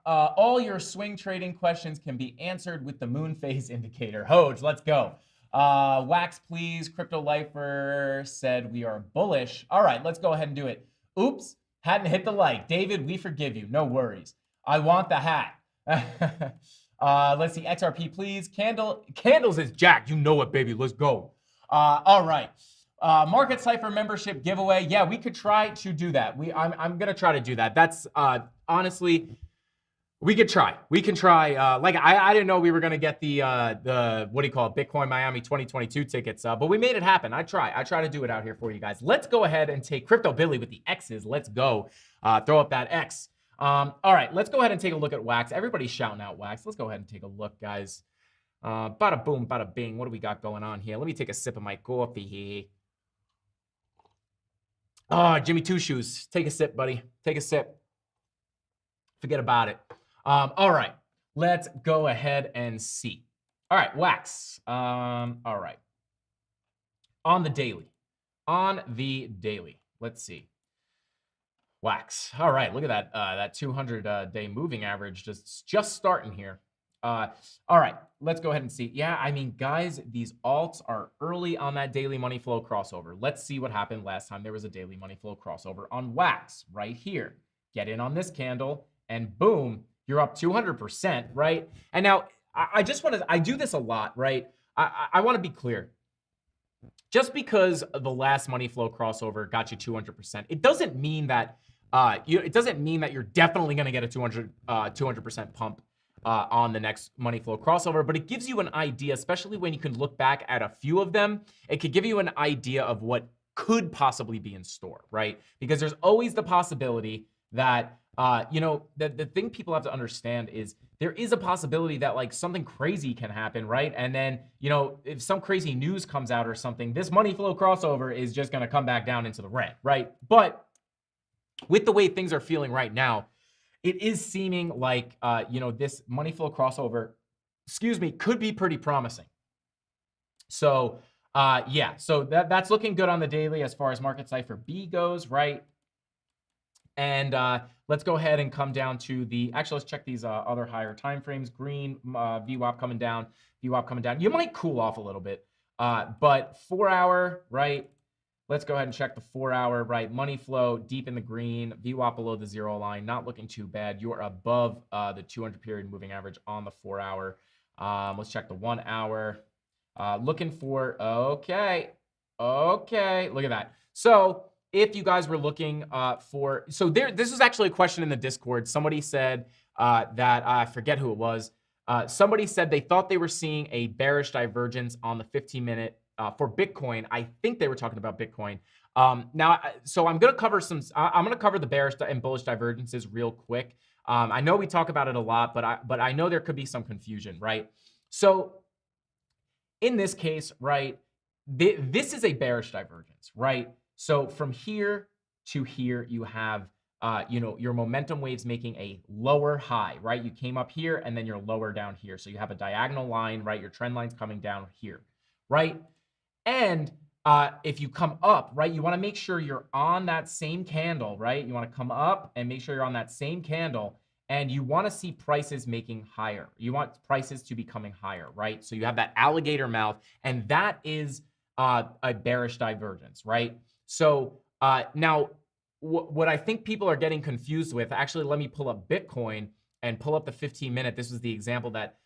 All your swing trading questions can be answered with the moon phase indicator. Hoj, let's go. Wax, please. Crypto Lifer said we are bullish. All right, let's go ahead and do it. Oops, hadn't hit the like. David, we forgive you. No worries. I want the hat. Let's see. XRP, please. Candles is Jack. You know it, baby. Let's go. All right. Market Cipher membership giveaway. Yeah, we could try to do that. I'm gonna try to do that. That's honestly, we could try. We can try. I didn't know we were gonna get the what do you call it, Bitcoin Miami 2022 tickets. But we made it happen. I try to do it out here for you guys. Let's go ahead and take Crypto Billy with the X's. Let's go. Throw up that X. All right, let's go ahead and take a look at Wax. Everybody's shouting out Wax. Let's go ahead and take a look, guys. Bada boom, bada bing. What do we got going on here? Let me take a sip of my coffee here. Oh, Jimmy Two Shoes. Take a sip, buddy. Take a sip. Forget about it. All right. Let's go ahead and see. All right, Wax. All right. On the daily. Let's see. Wax. All right. Look at that. That 200-day moving average just starting here. All right, let's go ahead and see. Yeah, I mean, guys, these alts are early on that daily money flow crossover. Let's see what happened last time there was a daily money flow crossover on Wax right here. Get in on this candle, and boom, you're up 200%, right? And now I just want to, I do this a lot, right? I want to be clear. Just because the last money flow crossover got you 200%, it doesn't mean that it doesn't mean that you're definitely going to get a 200% pump on the next money flow crossover, but it gives you an idea, especially when you can look back at a few of them. It could give you an idea of what could possibly be in store, right? Because there's always the possibility that the thing people have to understand is there is a possibility that like something crazy can happen, right? And then, if some crazy news comes out or something, this money flow crossover is just going to come back down into the red, right? But with the way things are feeling right now, it is seeming like, this money flow crossover, could be pretty promising. So, so that's looking good on the daily as far as market cipher B goes, right? And let's go ahead and come down to let's check these other higher time frames. Green, VWAP coming down, VWAP coming down. You might cool off a little bit, but 4 hour, right? Let's go ahead and check the 4 hour, right? Money flow deep in the green, VWAP below the 0 line, not looking too bad. You're above the 200 period moving average on the 4 hour. Let's check the 1 hour. Looking for, okay, look at that. So if you guys were looking this was actually a question in the Discord. Somebody said that, I forget who it was. Somebody said they thought they were seeing a bearish divergence on the 15-minute for Bitcoin. I think they were talking about Bitcoin. So I'm going to cover I'm going to cover the bearish and bullish divergences real quick. I know we talk about it a lot, but I know there could be some confusion, right? So in this case, right, this is a bearish divergence, right? So from here to here, you have, your momentum waves making a lower high, right? You came up here and then you're lower down here. So you have a diagonal line, right? Your trend line's coming down here, right? And if you come up, right, you want to make sure you're on that same candle, right? You want to come up and make sure you're on that same candle, and you want to see prices making higher. You want prices to be coming higher, right? So you have that alligator mouth, and that is a bearish divergence, right? So now what I think people are getting confused with, actually, let me pull up Bitcoin and pull up the 15-minute. This was the example that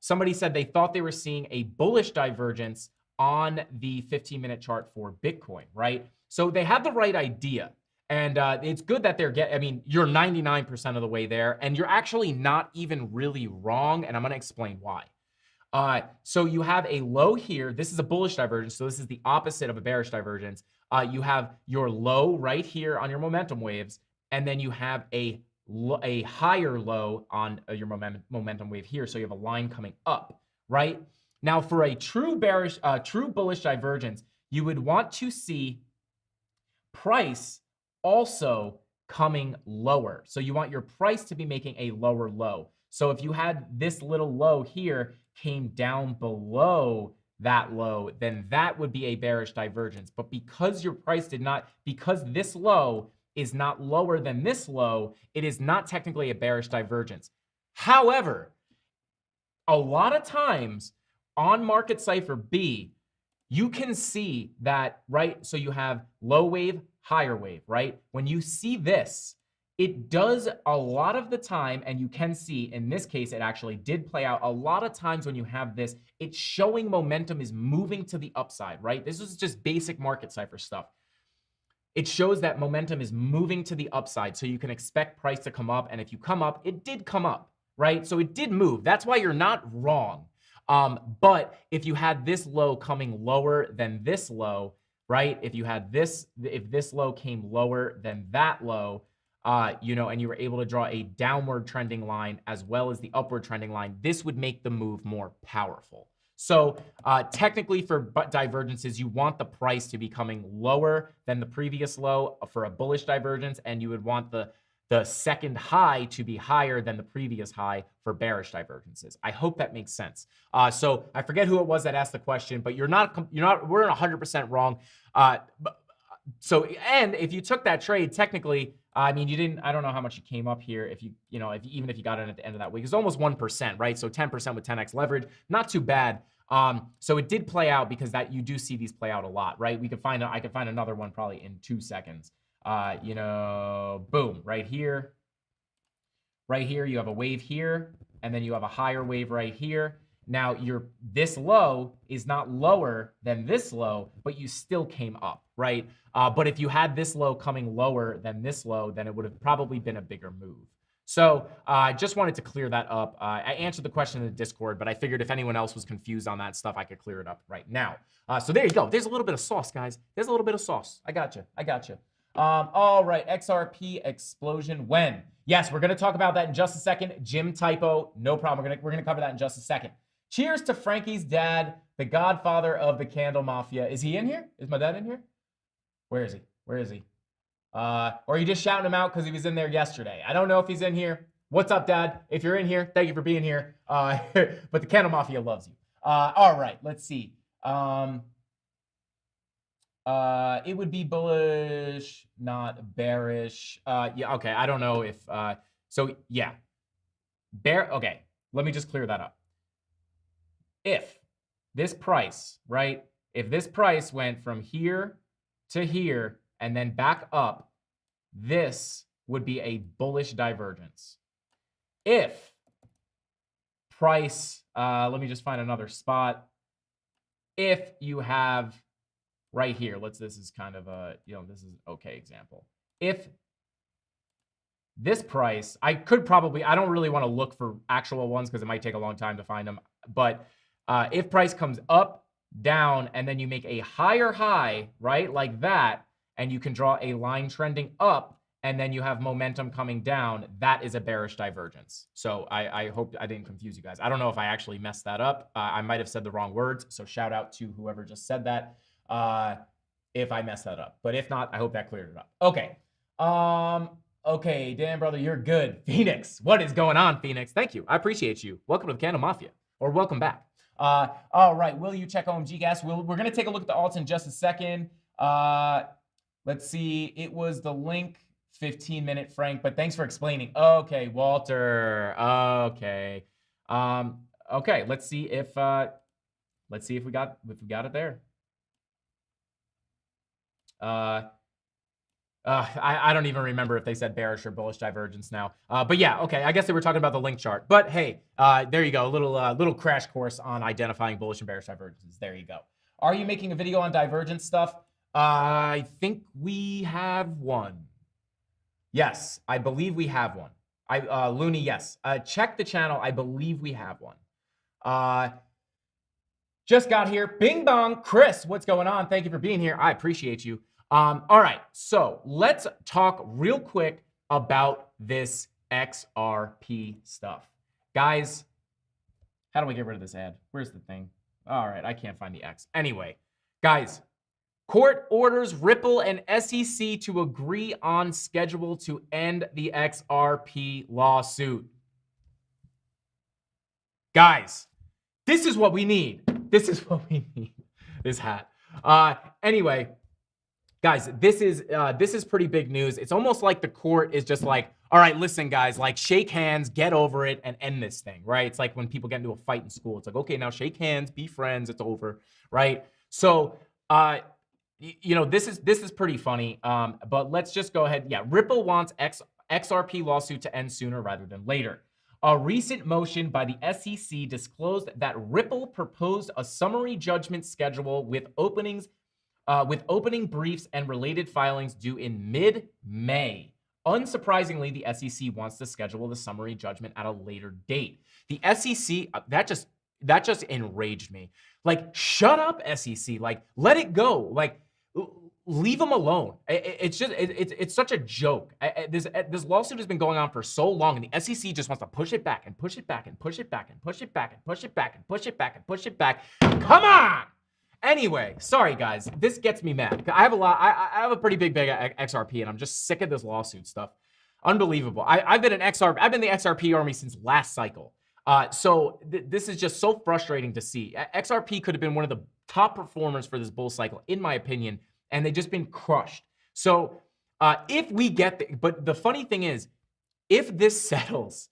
somebody said they thought they were seeing a bullish divergence on the 15-minute chart for Bitcoin, right? So they have the right idea. And it's good that you're 99% of the way there, and you're actually not even really wrong. And I'm going to explain why. So you have a low here. This is a bullish divergence. So this is the opposite of a bearish divergence. You have your low right here on your momentum waves, and then you have a higher low on your momentum wave here. So you have a line coming up, right? Now for a true bullish divergence, you would want to see price also coming lower. So you want your price to be making a lower low. So if you had this little low here came down below that low, then that would be a bearish divergence. But because your price because this low is not lower than this low, it is not technically a bearish divergence. However, a lot of times on market cipher B, you can see that, right? So you have low wave, higher wave, right? When you see this, it does a lot of the time, and you can see in this case, it actually did play out. A lot of times when you have this, it's showing momentum is moving to the upside, right? This is just basic market cipher stuff. It shows that momentum is moving to the upside. So you can expect price to come up. And if you come up, it did come up, right? So it did move. That's why you're not wrong. But if you had this low coming lower than this low, right? If this low came lower than that low, and you were able to draw a downward trending line as well as the upward trending line, this would make the move more powerful. So technically for divergences, you want the price to be coming lower than the previous low for a bullish divergence, and you would want the second high to be higher than the previous high for bearish divergences. I hope that makes sense. So I forget who it was that asked the question, but we're not 100% wrong. And if you took that trade, technically, I mean, you didn't, I don't know how much you came up here if you, even if you got in at the end of that week. It's almost 1%, right? So 10% with 10x leverage, not too bad. So it did play out because that you do see these play out a lot, right? I could find another one probably in 2 seconds. Boom, right here. Right here, you have a wave here, and then you have a higher wave right here. Now, this low is not lower than this low, but you still came up, right? But if you had this low coming lower than this low, then it would have probably been a bigger move. So I just wanted to clear that up. I answered the question in the Discord, but I figured if anyone else was confused on that stuff, I could clear it up right now. So there you go. There's a little bit of sauce, guys. There's a little bit of sauce. I got you. All right, XRP explosion when? Yes, we're going to talk about that in just a second. Jim typo, no problem. We're going to cover that in just a second. Cheers to Frankie's dad, the godfather of the Candle Mafia. Is he in here? Is my dad in here? Where is he? Or are you just shouting him out because he was in there yesterday? I don't know if he's in here. What's up, Dad? If you're in here, thank you for being here. But the Candle Mafia loves you. All right, let's see. It would be bullish, not bearish. Yeah, okay. I don't know if so yeah. Okay, let me just clear that up. If this price, right? If this price went from here to here and then back up, this would be a bullish divergence. If price, let me just find another spot. If you have right here, this is kind of a, this is okay example. If this price, I don't really want to look for actual ones because it might take a long time to find them. But if price comes up, down, and then you make a higher high, right, like that, and you can draw a line trending up, and then you have momentum coming down, that is a bearish divergence. So I hope I didn't confuse you guys. I don't know if I actually messed that up. I might have said the wrong words, so shout out to whoever just said that if I messed that up. But if not, I hope that cleared it up. Okay. Okay, Dan, brother, you're good. Phoenix, what is going on, Phoenix? Thank you. I appreciate you. Welcome to the Candle Mafia, or welcome back. All right, will you check OMG gas? We're going to take a look at the alts in just a second. Let's see. It was the link 15-minute Frank, but thanks for explaining. Okay, Walter. Okay. Okay, let's see if we got it there. I don't even remember if they said bearish or bullish divergence now. But yeah, okay. I guess they were talking about the link chart. But hey, there you go. A little crash course on identifying bullish and bearish divergences. There you go. Are you making a video on divergence stuff? I think we have one. Yes, I believe we have one. Looney, yes. Check the channel. I believe we have one. Just got here. Bing bong. Chris, what's going on? Thank you for being here. I appreciate you. All right, so let's talk real quick about this XRP stuff. Guys, how do we get rid of this ad? Where's the thing? All right, I can't find the X. Anyway, guys, court orders Ripple and SEC to agree on schedule to end the XRP lawsuit. Guys, this is what we need. This is what we need. This hat. Anyway, guys, this is pretty big news. It's almost like the court is just like, all right, listen, guys, like shake hands, get over it, and end this thing, right? It's like when people get into a fight in school. It's like, okay, now shake hands, be friends, it's over, right? So, this is pretty funny. But let's just go ahead. Yeah, Ripple wants XRP lawsuit to end sooner rather than later. A recent motion by the SEC disclosed that Ripple proposed a summary judgment schedule with opening briefs and related filings due in mid-May. Unsurprisingly, the SEC wants to schedule the summary judgment at a later date. The SEC, that just enraged me. Like, shut up, SEC. Like, let it go. Like, leave them alone. It's such a joke. This lawsuit has been going on for so long, and the SEC just wants to push it back and push it back and push it back and push it back and push it back and push it back and push it back. Come on! Anyway, sorry guys, this gets me mad. I have a pretty big XRP, and I'm just sick of this lawsuit stuff. Unbelievable. I've been the XRP army since last cycle. So this is just so frustrating to see. XRP could have been one of the top performers for this bull cycle, in my opinion, and they've just been crushed. So if we get, but the funny thing is, if this settles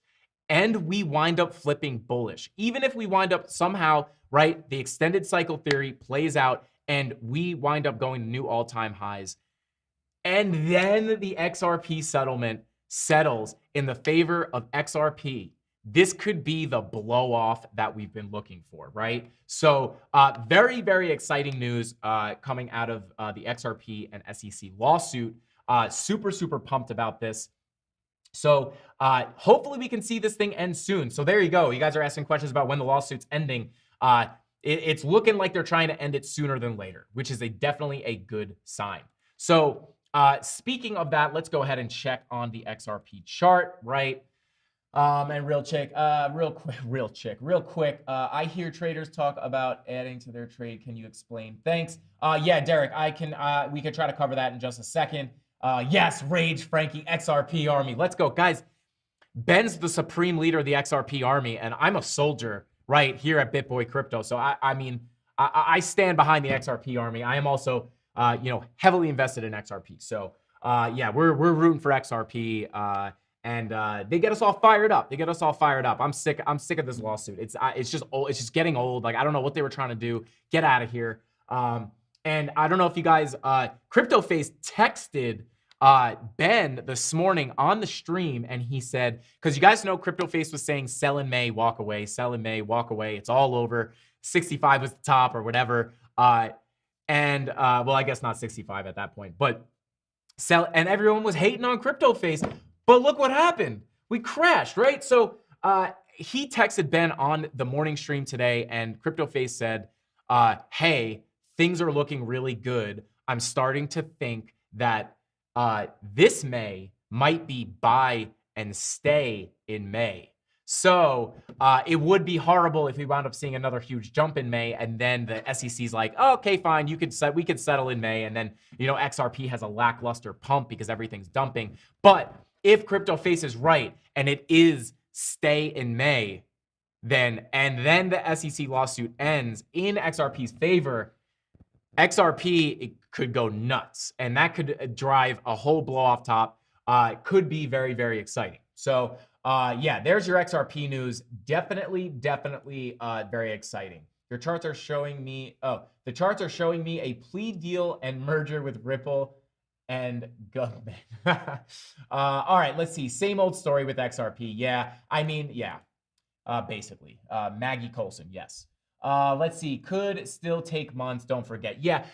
and we wind up flipping bullish, even if we wind up somehow, right, the extended cycle theory plays out and we wind up going to new all-time highs, and then the XRP settlement settles in the favor of XRP, this could be the blow off that we've been looking for, right? So very, very exciting news coming out of the XRP and SEC lawsuit. Super, super pumped about this. So hopefully we can see this thing end soon. So there you go. You guys are asking questions about when the lawsuit's ending. It's looking like they're trying to end it sooner than later, which is definitely a good sign. So speaking of that, let's go ahead and check on the XRP chart, right? And real quick, I hear traders talk about adding to their trade. Can you explain? Thanks. Yeah, Derek, we can try to cover that in just a second. Yes, Rage, Frankie, XRP Army. Let's go, guys. Ben's the supreme leader of the XRP Army, and I'm a soldier right here at BitBoy Crypto. So I stand behind the XRP Army. I am also, heavily invested in XRP. So yeah, we're rooting for XRP, and they get us all fired up. I'm sick of this lawsuit. It's just getting old. Like, I don't know what they were trying to do. Get out of here. And I don't know if you guys, CryptoFace texted Ben this morning on the stream, and he said, because you guys know CryptoFace was saying sell in May, walk away, sell in May, walk away. It's all over. 65 was the top or whatever. Well, I guess not 65 at that point, but sell, and everyone was hating on CryptoFace. But look what happened. We crashed, right? So he texted Ben on the morning stream today, and CryptoFace said, hey, things are looking really good. I'm starting to think that this May might be buy and stay in May. So it would be horrible if we wound up seeing another huge jump in May, and then the SEC's like, oh, okay, fine, we could settle in May, and then XRP has a lackluster pump because everything's dumping. But if CryptoFace is right and it is stay in May, then the SEC lawsuit ends in XRP's favor, XRP, it could go nuts, and that could drive a whole blow off top. Could be very, very exciting. So yeah, there's your XRP news. Definitely very exciting. Your charts are showing me, the charts are showing me a plea deal and merger with Ripple and government. All right, let's see. Same old story with XRP. Yeah, I mean, yeah, basically. Maggie Colson, yes. Let's see. Could still take months. Don't forget. Yeah.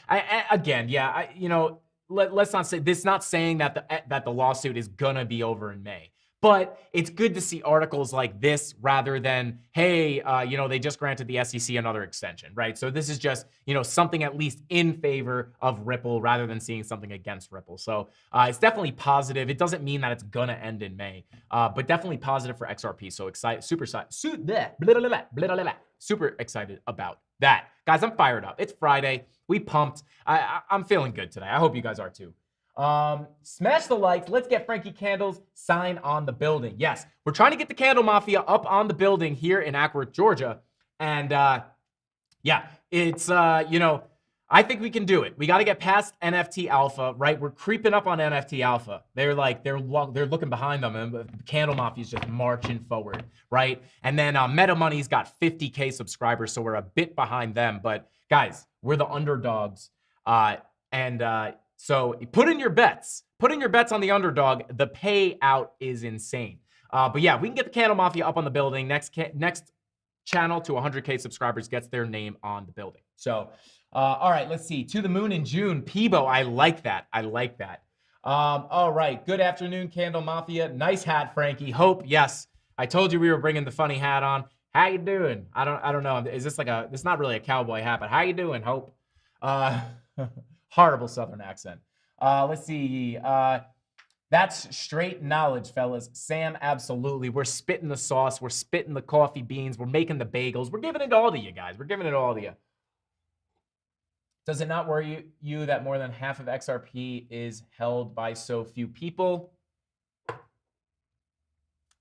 Let's not say this. Not saying that the lawsuit is gonna be over in May, but it's good to see articles like this rather than, hey, they just granted the SEC another extension, right? So this is just something at least in favor of Ripple rather than seeing something against Ripple. So it's definitely positive. It doesn't mean that it's gonna end in May, but definitely positive for XRP. So excited, super excited about that. Guys, I'm fired up. It's Friday. We pumped. I'm feeling good today. I hope you guys are too. Smash the likes. Let's get Frankie Candles sign on the building. Yes, we're trying to get the CandleMafia up on the building here in Ackworth, Georgia. And yeah, it's, I think we can do it. We got to get past NFT Alpha, right? We're creeping up on NFT Alpha. They're looking behind them, and the CandleMafia is just marching forward, right? And then Meta Money's got 50K subscribers, so we're a bit behind them. But guys, we're the underdogs, so put in your bets. Put in your bets on the underdog. The payout is insane. But yeah, we can get the CandleMafia up on the building. Next channel to 100K subscribers gets their name on the building. So, all right, let's see. To the moon in June. Peebo, I like that. All right, good afternoon, CandleMafia. Nice hat, Frankie. Hope, yes. I told you we were bringing the funny hat on. How you doing? I don't know. Is this it's not really a cowboy hat, but how you doing, Hope? Horrible Southern accent. Let's see. That's straight knowledge, fellas. Sam, absolutely. We're spitting the sauce. We're spitting the coffee beans. We're making the bagels. We're giving it all to you guys. We're giving it all to you. Does it not worry you that more than half of XRP is held by so few people?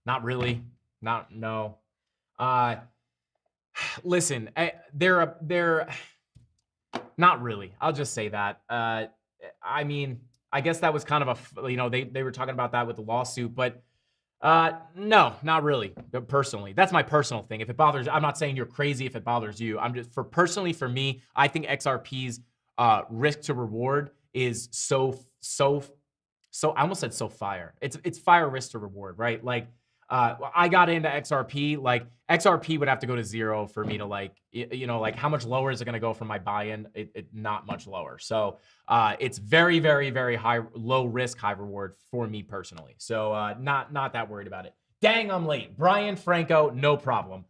Not really. No. Listen, they're not really. I'll just say that. I mean, I guess that was kind of a, they were talking about that with the lawsuit, but no, not really. Personally, that's my personal thing. If it bothers, I'm not saying you're crazy if it bothers you. I'm just personally for me, I think XRP's risk to reward is so I almost said so fire. It's fire risk to reward, right? Like I got into XRP, like XRP would have to go to 0 for me to like, like how much lower is it going to go from my buy-in? Not much lower. So it's very, very, very low risk, high reward for me personally. So not that worried about it. Dang, I'm late. Brian Franco, no problem.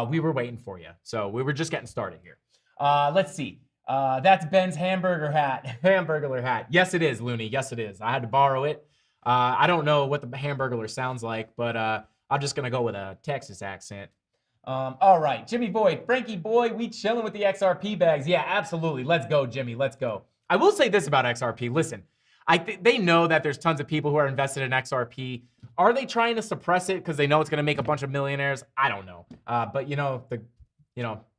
We were waiting for you. So we were just getting started here. Let's see. That's Ben's hamburger hat. Hamburglar hat. Yes, it is, Looney. Yes, it is. I had to borrow it. I don't know what the hamburglar sounds like, but I'm just going to go with a Texas accent. All right, Jimmy boy, Frankie boy, we chilling with the XRP bags. Yeah, absolutely. Let's go, Jimmy. Let's go. I will say this about XRP. Listen, they know that there's tons of people who are invested in XRP. Are they trying to suppress it because they know it's going to make a bunch of millionaires? I don't know. But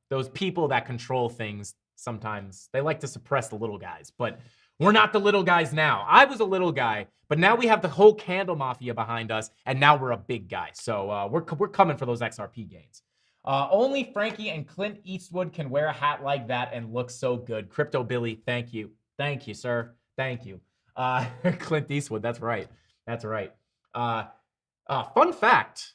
those people that control things, sometimes they like to suppress the little guys. But we're not the little guys now. I was a little guy, but now we have the whole CandleMafia behind us, and now we're a big guy. So we're coming for those XRP gains. Only Frankie and Clint Eastwood can wear a hat like that and look so good. Crypto Billy, thank you. Thank you, sir. Thank you. Clint Eastwood, that's right. That's right. Fun fact,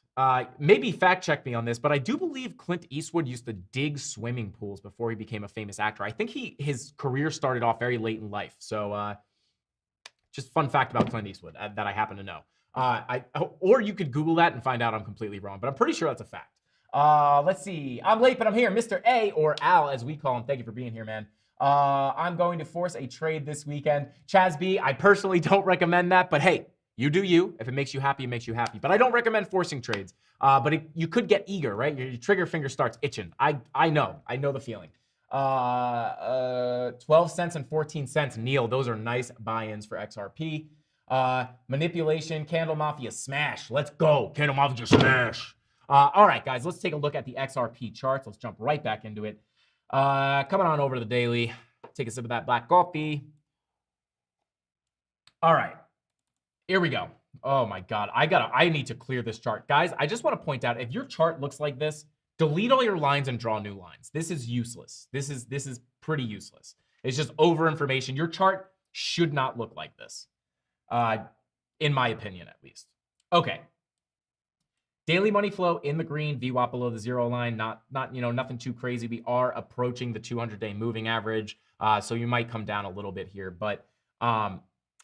maybe fact check me on this, but I do believe Clint Eastwood used to dig swimming pools before he became a famous actor. I think his career started off very late in life. So just fun fact about Clint Eastwood that I happen to know. Or you could Google that and find out I'm completely wrong, but I'm pretty sure that's a fact. Let's see. I'm late, but I'm here. Mr. A, or Al, as we call him. Thank you for being here, man. I'm going to force a trade this weekend. Chaz B, I personally don't recommend that, but hey, you do you. If it makes you happy, it makes you happy. But I don't recommend forcing trades. But you could get eager, right? Your trigger finger starts itching. I know the feeling. 12 cents and 14 cents. Neil, those are nice buy-ins for XRP. Manipulation, CandleMafia smash. Let's go. CandleMafia smash. All right, guys, let's take a look at the XRP charts. Let's jump right back into it. Coming on over to the daily. Take a sip of that black coffee. All right. Here we go. Oh my God. I need to clear this chart. Guys, I just want to point out, if your chart looks like this, delete all your lines and draw new lines. This is useless. This is pretty useless. It's just over information. Your chart should not look like this. In my opinion, at least. Okay. Daily money flow in the green, VWAP below the 0 line. Not nothing too crazy. We are approaching the 200-day moving average. So you might come down a little bit here, but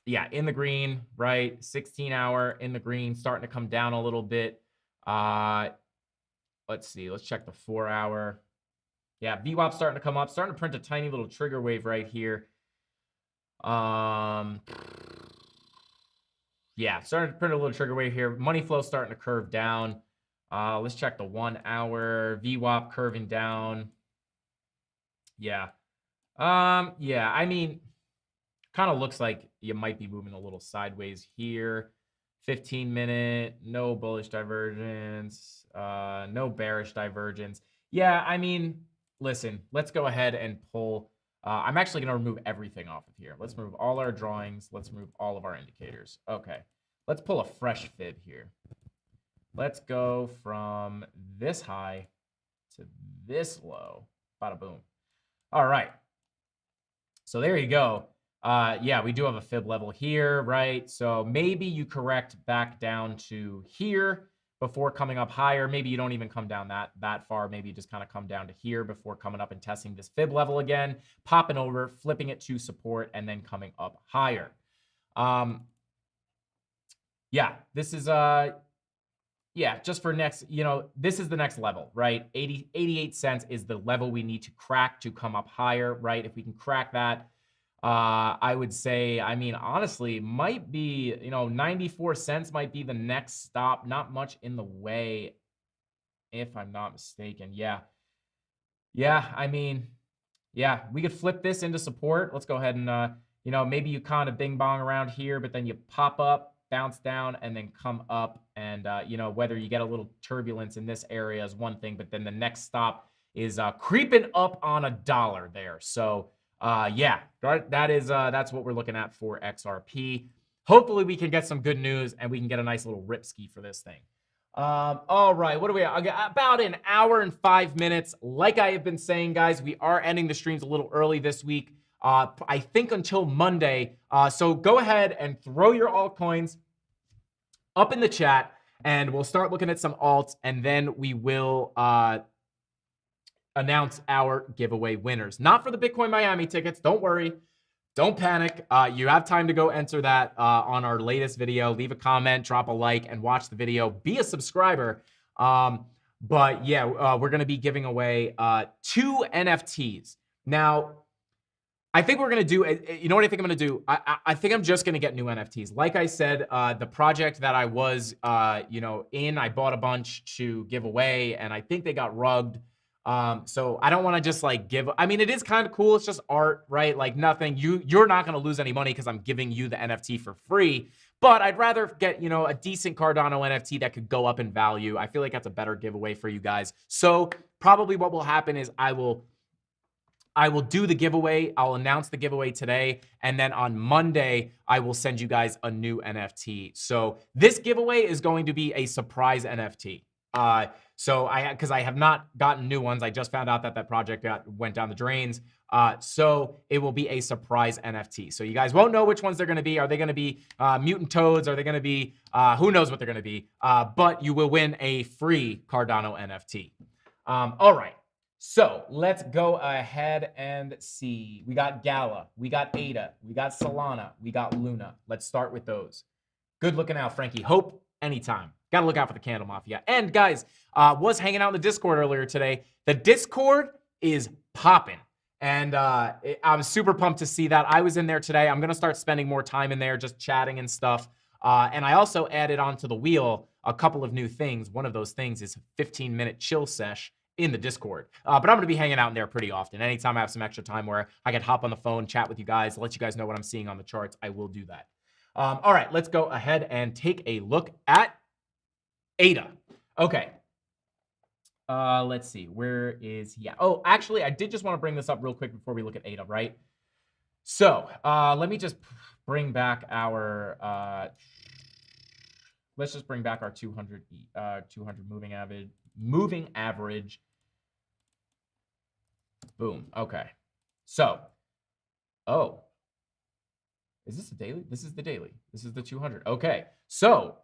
yeah, in the green, right? 16-hour in the green, starting to come down a little bit. Let's see. Let's check the 4-hour. Yeah, VWAP starting to come up, starting to print a tiny little trigger wave right here. Yeah, starting to print a little trigger wave here. Money flow starting to curve down. Let's check the 1-hour. VWAP curving down. Yeah. Yeah, I mean, kind of looks like you might be moving a little sideways here. 15-minute, no bullish divergence, no bearish divergence. Yeah, I mean, listen, let's go ahead and pull. I'm actually going to remove everything off of here. Let's remove all our drawings. Let's remove all of our indicators. Okay, let's pull a fresh fib here. Let's go from this high to this low. Bada boom. All right. So there you go. Yeah, we do have a fib level here, right? So maybe you correct back down to here before coming up higher. Maybe you don't even come down that far. Maybe you just kind of come down to here before coming up and testing this fib level again, popping over, flipping it to support, and then coming up higher. Yeah, this is yeah, just for next, this is the next level, right? 88 cents is the level we need to crack to come up higher, right? If we can crack that, I would say, I mean, honestly, might be, 94 cents might be the next stop. Not much in the way, if I'm not mistaken. Yeah. Yeah, I mean, yeah, we could flip this into support. Let's go ahead and, maybe you kind of bing bong around here, but then you pop up, bounce down, and then come up. And, whether you get a little turbulence in this area is one thing, but then the next stop is creeping up on $1 there. So, Yeah, that's what we're looking at for XRP. Hopefully we can get some good news and we can get a nice little rip ski for this thing. All right, what do we have? About an hour and 5 minutes. Like I have been saying, guys, we are ending the streams a little early this week. I think until Monday. So go ahead and throw your altcoins up in the chat and we'll start looking at some alts and then we will announce our giveaway winners. Not for the Bitcoin Miami tickets. Don't worry. Don't panic. You have time to go enter that on our latest video. Leave a comment, drop a like, and watch the video. Be a subscriber. But yeah, we're going to be giving away 2 NFTs. Now, I think we're going to do, you know what I think I'm going to do? I think I'm just going to get new NFTs. Like I said, the project that I was, in, I bought a bunch to give away, and I think they got rugged. So I don't want to just like I mean, it is kind of cool. It's just art, right? Like nothing, you're not going to lose any money because I'm giving you the NFT for free, but I'd rather get, a decent Cardano NFT that could go up in value. I feel like that's a better giveaway for you guys. So probably what will happen is I will do the giveaway. I'll announce the giveaway today. And then on Monday, I will send you guys a new NFT. So this giveaway is going to be a surprise NFT. Because I have not gotten new ones. I just found out that project went down the drains. So it will be a surprise NFT. So you guys won't know which ones they're going to be. Are they going to be mutant toads? Are they going to be, who knows what they're going to be? But you will win a free Cardano NFT. All right. So let's go ahead and see. We got Gala, we got ADA, we got Solana, we got Luna. Let's start with those. Good looking out, Frankie. Hope anytime. Got to look out for the CandleMafia. And guys, was hanging out in the Discord earlier today. The Discord is popping. And I'm super pumped to see that. I was in there today. I'm going to start spending more time in there just chatting and stuff. And I also added onto the wheel a couple of new things. One of those things is a 15-minute chill sesh in the Discord. But I'm going to be hanging out in there pretty often. Anytime I have some extra time where I can hop on the phone, chat with you guys, let you guys know what I'm seeing on the charts, I will do that. All right, let's go ahead and take a look at ADA. Okay. Let's see. Where is he? Oh, actually, I did just want to bring this up real quick before we look at ADA, right? So let me just bring back our let's just bring back our 200 moving average. Boom. Okay. So, is this a daily? This is the daily. This is the 200. Okay. So,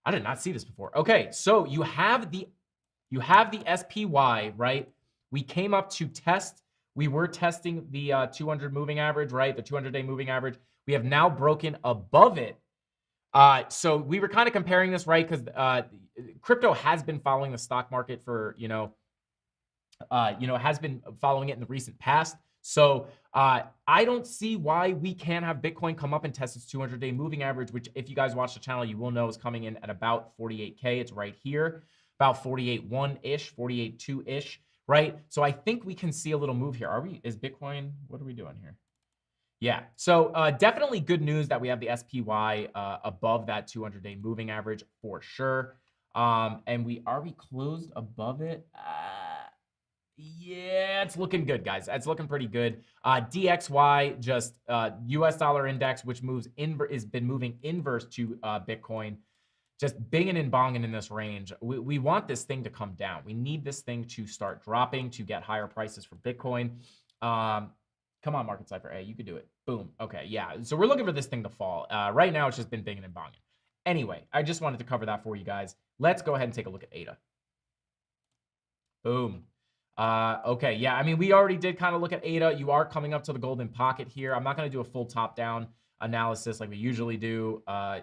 I did not see this before. Okay. So, you have the SPY, right? We came up to test. We were testing the 200 moving average, right? The 200-day moving average. We have now broken above it. So we were kind of comparing this, right? Because crypto has been following the stock market for, has been following it in the recent past. So I don't see why we can't have Bitcoin come up and test its 200-day moving average, which if you guys watch the channel, you will know is coming in at about 48K. It's right here, about 48.1-ish, 48.2-ish, right? So I think we can see a little move here. Is Bitcoin, what are we doing here? Yeah, so definitely good news that we have the SPY above that 200-day moving average for sure. And are we closed above it? Yeah, it's looking good, guys. It's looking pretty good. DXY, just US dollar index, which has been moving inverse to Bitcoin, just binging and bonging in this range. We want this thing to come down. We need this thing to start dropping to get higher prices for Bitcoin. Come on, Market Cipher. Hey, you could do it. Boom. Okay, yeah. So we're looking for this thing to fall. Right now, it's just been binging and bonging. Anyway, I just wanted to cover that for you guys. Let's go ahead and take a look at ADA. Boom. Okay, yeah. I mean, we already did kind of look at ADA. You are coming up to the golden pocket here. I'm not going to do a full top-down analysis like we usually do. Yeah,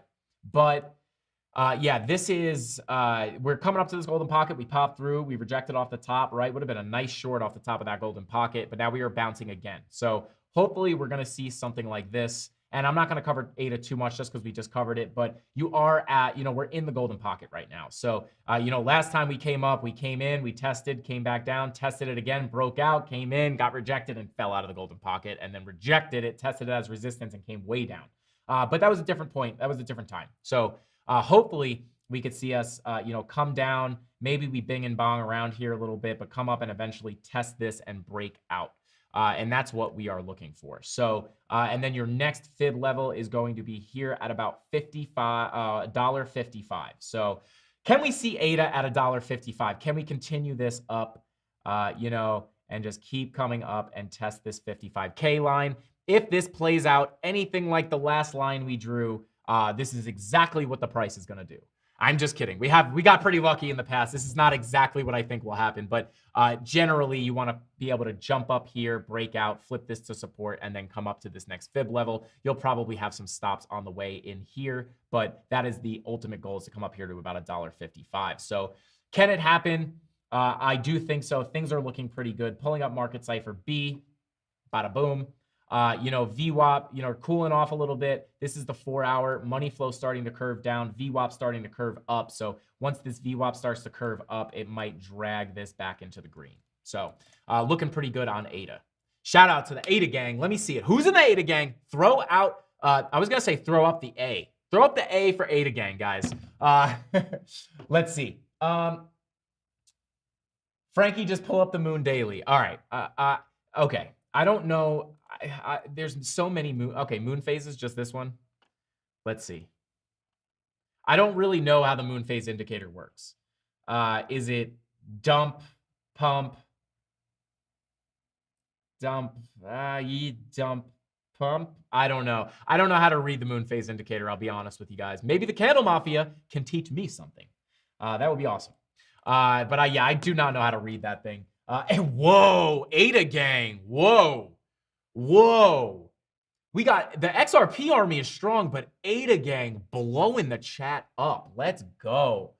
this is, we're coming up to this golden pocket. We popped through. We rejected off the top, right? Would have been a nice short off the top of that golden pocket, but now we are bouncing again. So hopefully we're going to see something like this. And I'm not going to cover ADA too much just because we just covered it, but you are at, we're in the golden pocket right now. So, last time we came up, we came in, we tested, came back down, tested it again, broke out, came in, got rejected and fell out of the golden pocket, and then rejected it, tested it as resistance and came way down. But that was a different point. That was a different time. So hopefully we could see us, come down. Maybe we bing and bong around here a little bit, but come up and eventually test this and break out. And that's what we are looking for. So, and then your next fib level is going to be here at about $1.55. So can we see ADA at $1.55? Can we continue this up, you know, and just keep coming up and test this 55K line? If this plays out anything like the last line we drew, this is exactly what the price is going to do. I'm just kidding. We got pretty lucky in the past. This is not exactly what I think will happen, but generally you want to be able to jump up here, break out, flip this to support, and then come up to this next fib level. You'll probably have some stops on the way in here, but that is the ultimate goal, is to come up here to about $1.55. So can it happen? I do think so. Things are looking pretty good. Pulling up market cipher B, bada boom. You know, VWAP, you know, cooling off a little bit. This is the 4-hour. Money flow starting to curve down. VWAP starting to curve up. So once this VWAP starts to curve up, it might drag this back into the green. So looking pretty good on ADA. Shout out to the ADA gang. Let me see it. Who's in the ADA gang? Throw out, I was going to say throw up the A. Throw up the A for ADA gang, guys. Let's see. Frankie, just pull up the moon daily. All right. Okay. I don't know. There's so many moon. Okay, moon phases, just this one. Let's see. I don't really know how the moon phase indicator works. Is it dump, pump, dump, dump, pump? I don't know. I don't know how to read the moon phase indicator, I'll be honest with you guys. Maybe the CandleMafia can teach me something. That would be awesome. But yeah, I do not know how to read that thing. And whoa, ADA gang. Whoa. Whoa. We got the XRP army is strong, but ADA gang blowing the chat up. Let's go.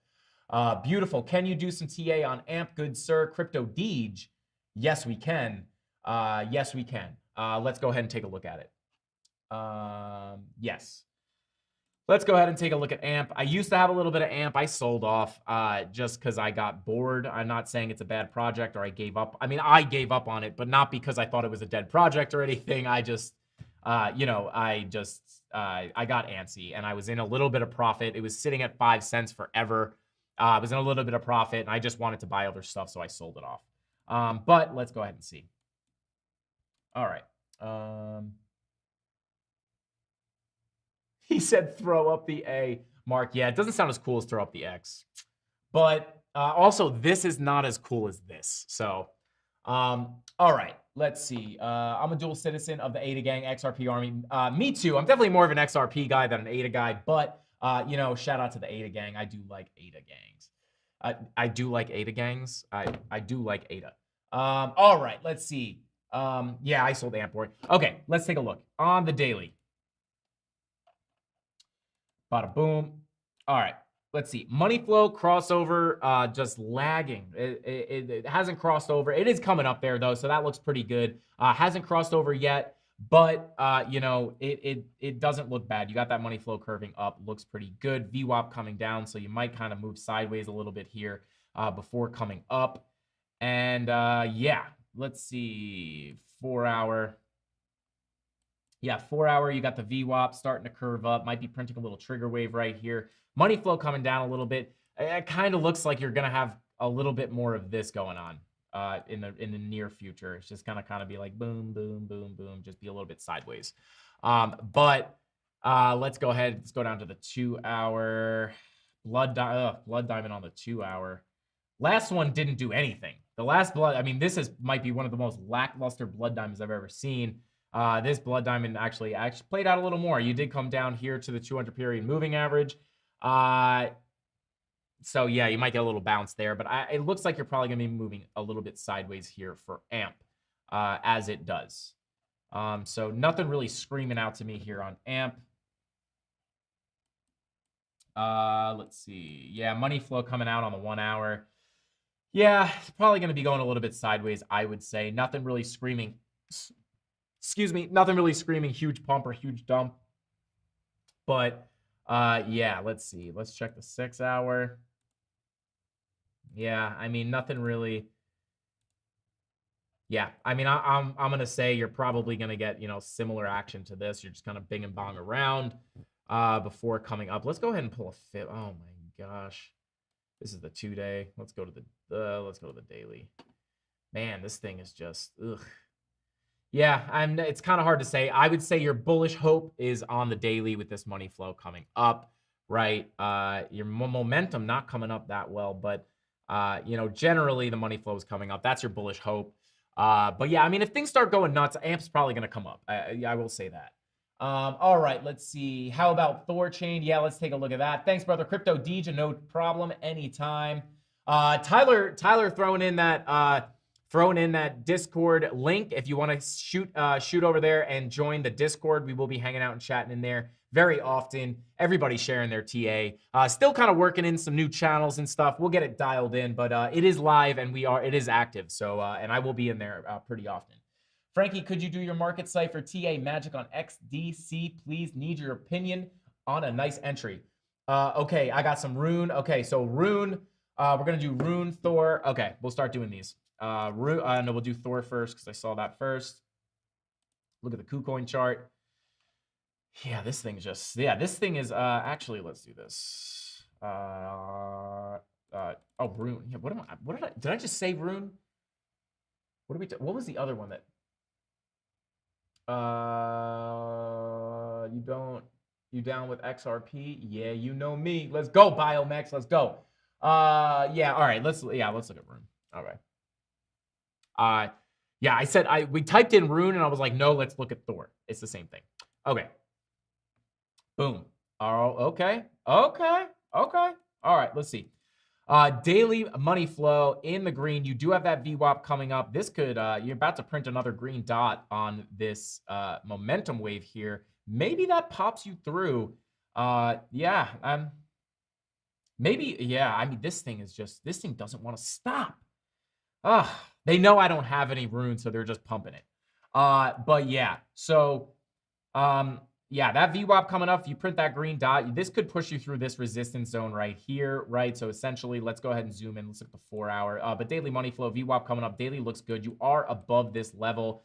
Beautiful. Can you do some TA on AMP, good sir? Crypto Deej. Yes, we can. Yes, we can. Let's go ahead and take a look at it. Yes. Let's go ahead and take a look at AMP. I used to have a little bit of AMP. I sold off just because I got bored. I'm not saying it's a bad project or I gave up. I mean, I gave up on it, but not because I thought it was a dead project or anything. I just, you know, I got antsy and I was in a little bit of profit. It was sitting at 5 cents forever. I was in a little bit of profit and I just wanted to buy other stuff, so I sold it off. But let's go ahead and see. All right. He said throw up the A. Mark, yeah, it doesn't sound as cool as throw up the X. But also, this is not as cool as this. So, all right, let's see. I'm a dual citizen of the ADA gang, XRP army. Me too. I'm definitely more of an XRP guy than an ADA guy. But, you know, shout out to the ADA gang. I do like ADA gangs. I do like ADA gangs. I do like ADA. All right, let's see. Yeah, I sold AMP. Okay, let's take a look. On the daily. Bada boom. All right, let's see. Money flow, crossover, just lagging. It hasn't crossed over. It is coming up there, though, so that looks pretty good. Hasn't crossed over yet, but, you know, it doesn't look bad. You got that money flow curving up. Looks pretty good. VWAP coming down, so you might kind of move sideways a little bit here before coming up. And, yeah, let's see. 4-hour. Yeah, 4-hour, you got the VWAP starting to curve up. Might be printing a little trigger wave right here. Money flow coming down a little bit. It kind of looks like you're going to have a little bit more of this going on in the near future. It's just going to kind of be like boom, boom, boom, boom. Just be a little bit sideways. But let's go ahead. Let's go down to the 2-hour. Blood Diamond on the 2-hour. Last one didn't do anything. The last blood, I mean, this might be one of the most lackluster blood diamonds I've ever seen. This blood diamond actually played out a little more. You did come down here to the 200 period moving average. So yeah, you might get a little bounce there, but it looks like you're probably going to be moving a little bit sideways here for AMP as it does. So nothing really screaming out to me here on AMP. Let's see. Yeah, money flow coming out on the 1-hour. Yeah, it's probably going to be going a little bit sideways, I would say. Nothing really screaming. Excuse me, nothing really screaming huge pump or huge dump. But yeah, let's see. Let's check the 6-hour. Yeah, I mean, nothing really. Yeah, I mean, I'm gonna say you're probably gonna get, you know, similar action to this. You're just kind of bing and bong around before coming up. Let's go ahead and pull a fib. Oh my gosh, this is the 2-day. Let's go to the daily. Man, this thing is just ugh. Yeah, it's kind of hard to say. I would say your bullish hope is on the daily with this money flow coming up, right? Your momentum not coming up that well, but you know, generally the money flow is coming up. That's your bullish hope. But yeah, I mean, if things start going nuts, AMP's probably going to come up. I will say that. All right, let's see. How about Thorchain? Yeah, let's take a look at that. Thanks, brother. Crypto Deej, no problem, anytime. Tyler throwing in that Discord link. If you want to shoot over there and join the Discord, we will be hanging out and chatting in there very often. Everybody's sharing their TA. Still kind of working in some new channels and stuff. We'll get it dialed in, but it is live and it is active. So and I will be in there pretty often. Frankie, could you do your market cipher TA magic on XDC? Please, need your opinion on a nice entry. Okay, I got some Rune. Okay, so Rune, we're gonna do Rune, Thor. Okay, we'll start doing these. No, we'll do Thor first because I saw that first. Look at the KuCoin chart. Yeah, this thing is actually, let's do this. Oh, Rune. Yeah, did I just say Rune? What was the other one that you down with XRP? Yeah, you know me. Let's go, Biomex. Let's go. Yeah, all right, let's look at Rune. All right. Yeah, I said we typed in Rune and I was like, no, let's look at Thor. It's the same thing. Okay. Boom. Oh, okay. All right, let's see. Daily money flow in the green. You do have that VWAP coming up. This could, you're about to print another green dot on this momentum wave here. Maybe that pops you through. Yeah. Maybe, yeah. I mean, this thing doesn't want to stop. They know I don't have any runes, so they're just pumping it. But yeah, so yeah, that VWAP coming up, if you print that green dot, this could push you through this resistance zone right here, right? So essentially, let's go ahead and zoom in. Let's look at the 4 hour. But daily money flow, VWAP coming up, daily looks good. You are above this level.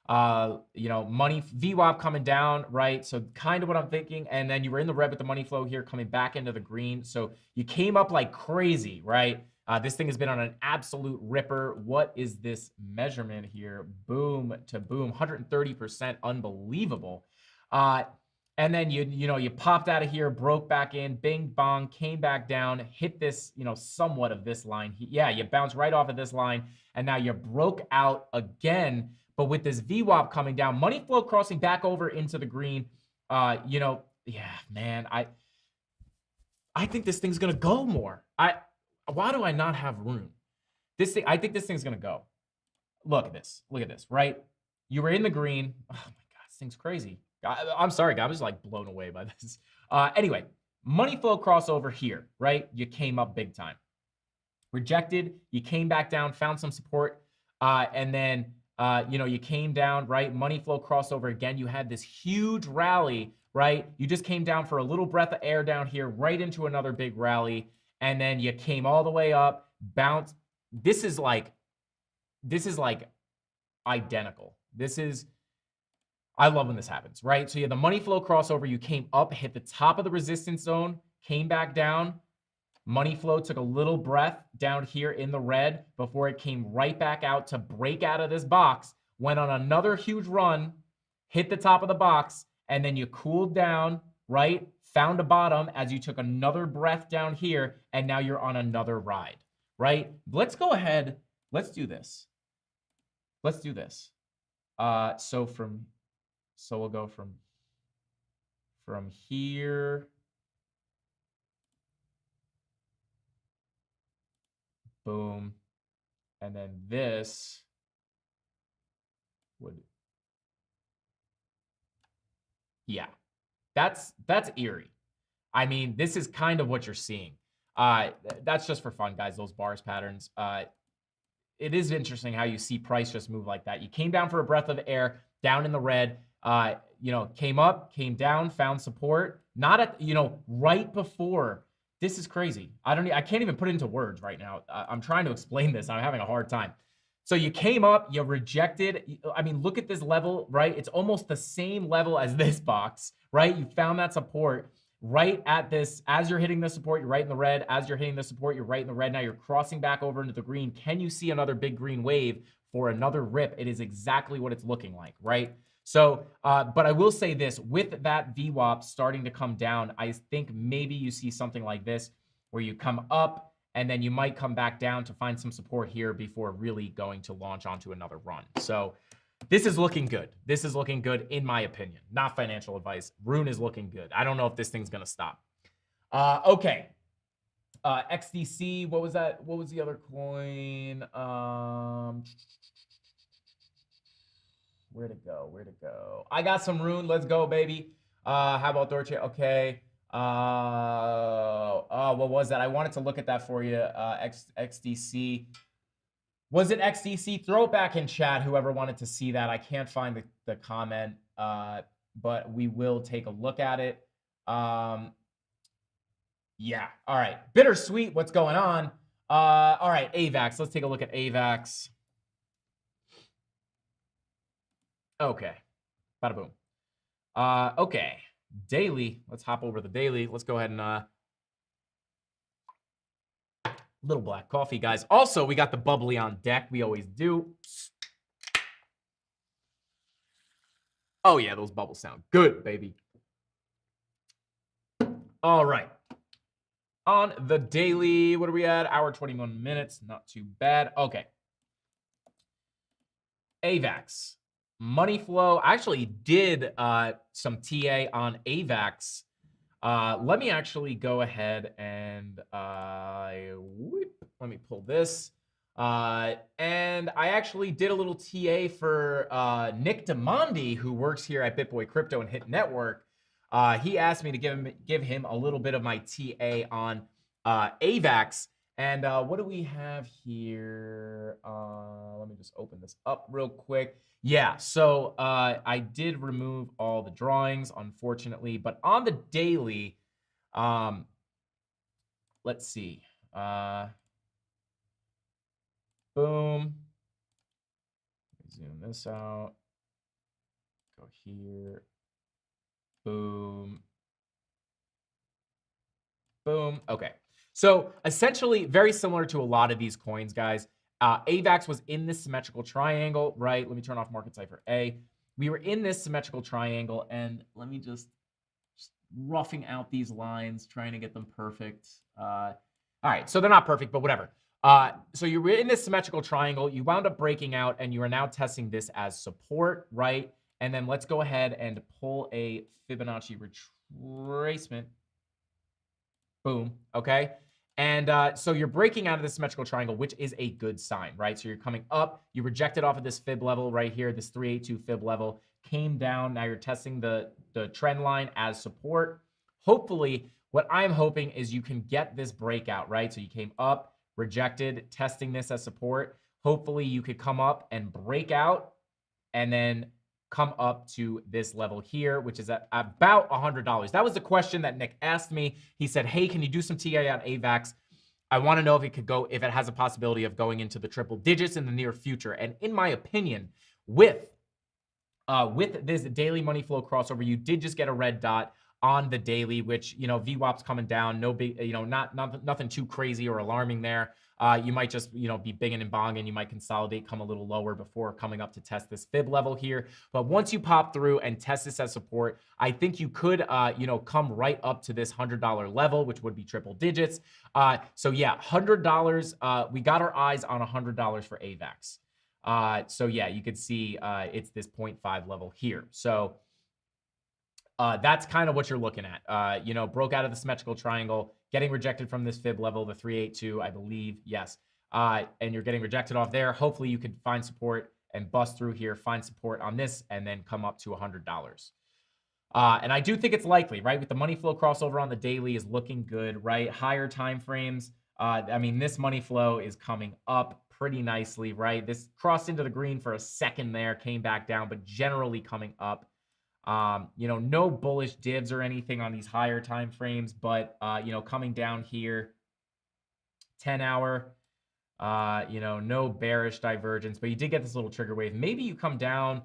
You know, money VWAP coming down, right? So kind of what I'm thinking. And then you were in the red with the money flow here, coming back into the green. So you came up like crazy, right? This thing has been on an absolute ripper. What is this measurement here? Boom to boom, 130%, unbelievable. And then you popped out of here, broke back in, bing bong, came back down, hit this, somewhat of this line. Yeah, you bounced right off of this line, and now you broke out again. But with this VWAP coming down, money flow crossing back over into the green. Yeah, man, I think this thing's gonna go more. Why do I not have room? I think this thing's gonna go. Look at this, right? You were in the green. Oh my God, this thing's crazy. I'm sorry, guys. I'm just like blown away by this. Anyway, money flow crossover here, right? You came up big time. Rejected, you came back down, found some support, and then you came down, right? Money flow crossover again. You had this huge rally, right? You just came down for a little breath of air down here, right into another big rally, and then you came all the way up, bounced. This is like identical. I love when this happens, right? So you had the money flow crossover. You came up, hit the top of the resistance zone, came back down. Money flow took a little breath down here in the red before it came right back out to break out of this box, went on another huge run, hit the top of the box, and then you cooled down, right? Found a bottom as you took another breath down here, and now you're on another ride, right? Let's go ahead. Let's do this. So we'll go from here. Boom. And then this would, yeah, that's eerie. I mean, this is kind of what you're seeing. That's just for fun, guys, those bars patterns. It is interesting how you see price just move like that. You came down for a breath of air, down in the red, came up, came down, found support, not at, right before. This is crazy. I can't even put it into words right now. I'm trying to explain this. I'm having a hard time. So you came up, you rejected. I mean, look at this level, right? It's almost the same level as this box, right? You found that support right at this. As you're hitting the support, you're right in the red. As you're hitting the support, you're right in the red. Now you're crossing back over into the green. Can you see another big green wave for another rip, it is exactly what it's looking like, right? So, but I will say this, with that VWAP starting to come down, I think maybe you see something like this where you come up and then you might come back down to find some support here before really going to launch onto another run. So this is looking good. This is looking good in my opinion, not financial advice. Rune is looking good. I don't know if this thing's going to stop. Okay. XDC, what was that? What was the other coin? Where'd it go? Where'd it go? I got some Rune. Let's go, baby. How about Thorchain? Okay. What was that? I wanted to look at that for you. XDC. Was it XDC? Throw it back in chat, whoever wanted to see that. I can't find the comment, but we will take a look at it. Yeah. All right. Bittersweet. What's going on? All right. Avax. Let's take a look at Avax. Okay. Bada boom. Okay. Daily. Let's hop over the daily. Let's go ahead and little black coffee, guys. Also, we got the bubbly on deck. We always do. Oh yeah, those bubbles sound good, baby. All right. On the daily, what are we at? Hour 21 minutes. Not too bad. Okay. Avax. Money flow. I actually did some TA on Avax. Let me actually go ahead and let me pull this. And I actually did a little TA for Nick Demondi, who works here at BitBoy Crypto and Hit Network. He asked me to give him a little bit of my TA on Avax. And what do we have here? Let me just open this up real quick. Yeah, so I did remove all the drawings, unfortunately. But on the daily, let's see. Boom. Zoom this out. Go here. Boom. Boom. Okay. So essentially very similar to a lot of these coins, guys. Avax was in this symmetrical triangle, right? Let me turn off market cipher A. We were in this symmetrical triangle, and let me just roughing out these lines, trying to get them perfect. All right, so they're not perfect, but whatever. So you were in this symmetrical triangle. You wound up breaking out, and you are now testing this as support, right? And then let's go ahead and pull a Fibonacci retracement. Boom. Okay. And so you're breaking out of the symmetrical triangle, which is a good sign, right? So you're coming up. You rejected off of this fib level right here, this 382 fib level, came down. Now you're testing the trend line as support. Hopefully, what I'm hoping is you can get this breakout, right? So you came up, rejected, testing this as support. Hopefully, you could come up and break out and then come up to this level here, which is at about $100. That was the question that Nick asked me. He said, hey, can you do some TA on Avax? I want to know if it could go, if it has a possibility of going into the triple digits in the near future. And in my opinion, with this daily money flow crossover, you did just get a red dot on the daily, which, you know, VWAP's coming down, no big, you know, nothing too crazy or alarming there. You might just, you know, be bigging and bonging. You might consolidate, come a little lower before coming up to test this fib level here. But once you pop through and test this as support, I think you could, you know, come right up to this $100 level, which would be triple digits. So yeah, $100. We got our eyes on $100 for Avax. So yeah, you could see it's this 0.5 level here. So that's kind of what you're looking at. You know, broke out of the symmetrical triangle, getting rejected from this fib level, the 382, I believe. Yes. And you're getting rejected off there. Hopefully you can find support and bust through here, find support on this, and then come up to $100. And I do think it's likely, right? With the money flow crossover on the daily is looking good, right? Higher time frames. I mean, this money flow is coming up pretty nicely, right? This crossed into the green for a second there, came back down, but generally coming up. You know, no bullish divs or anything on these higher time frames, but you know, coming down here, 10 hour, you know, no bearish divergence, but you did get this little trigger wave. Maybe you come down,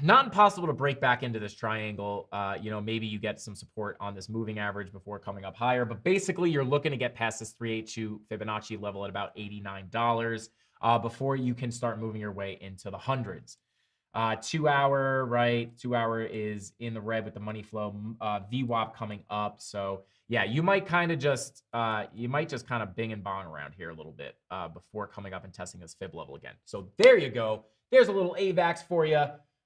not impossible to break back into this triangle. You know, maybe you get some support on this moving average before coming up higher, but basically you're looking to get past this 382 Fibonacci level at about $89. before you can start moving your way into the hundreds. 2 hour, right? 2 hour is in the red with the money flow. VWAP coming up. So yeah, you might kind of just kind of bing and bong around here a little bit before coming up and testing this fib level again. So there you go. There's a little AVAX for you.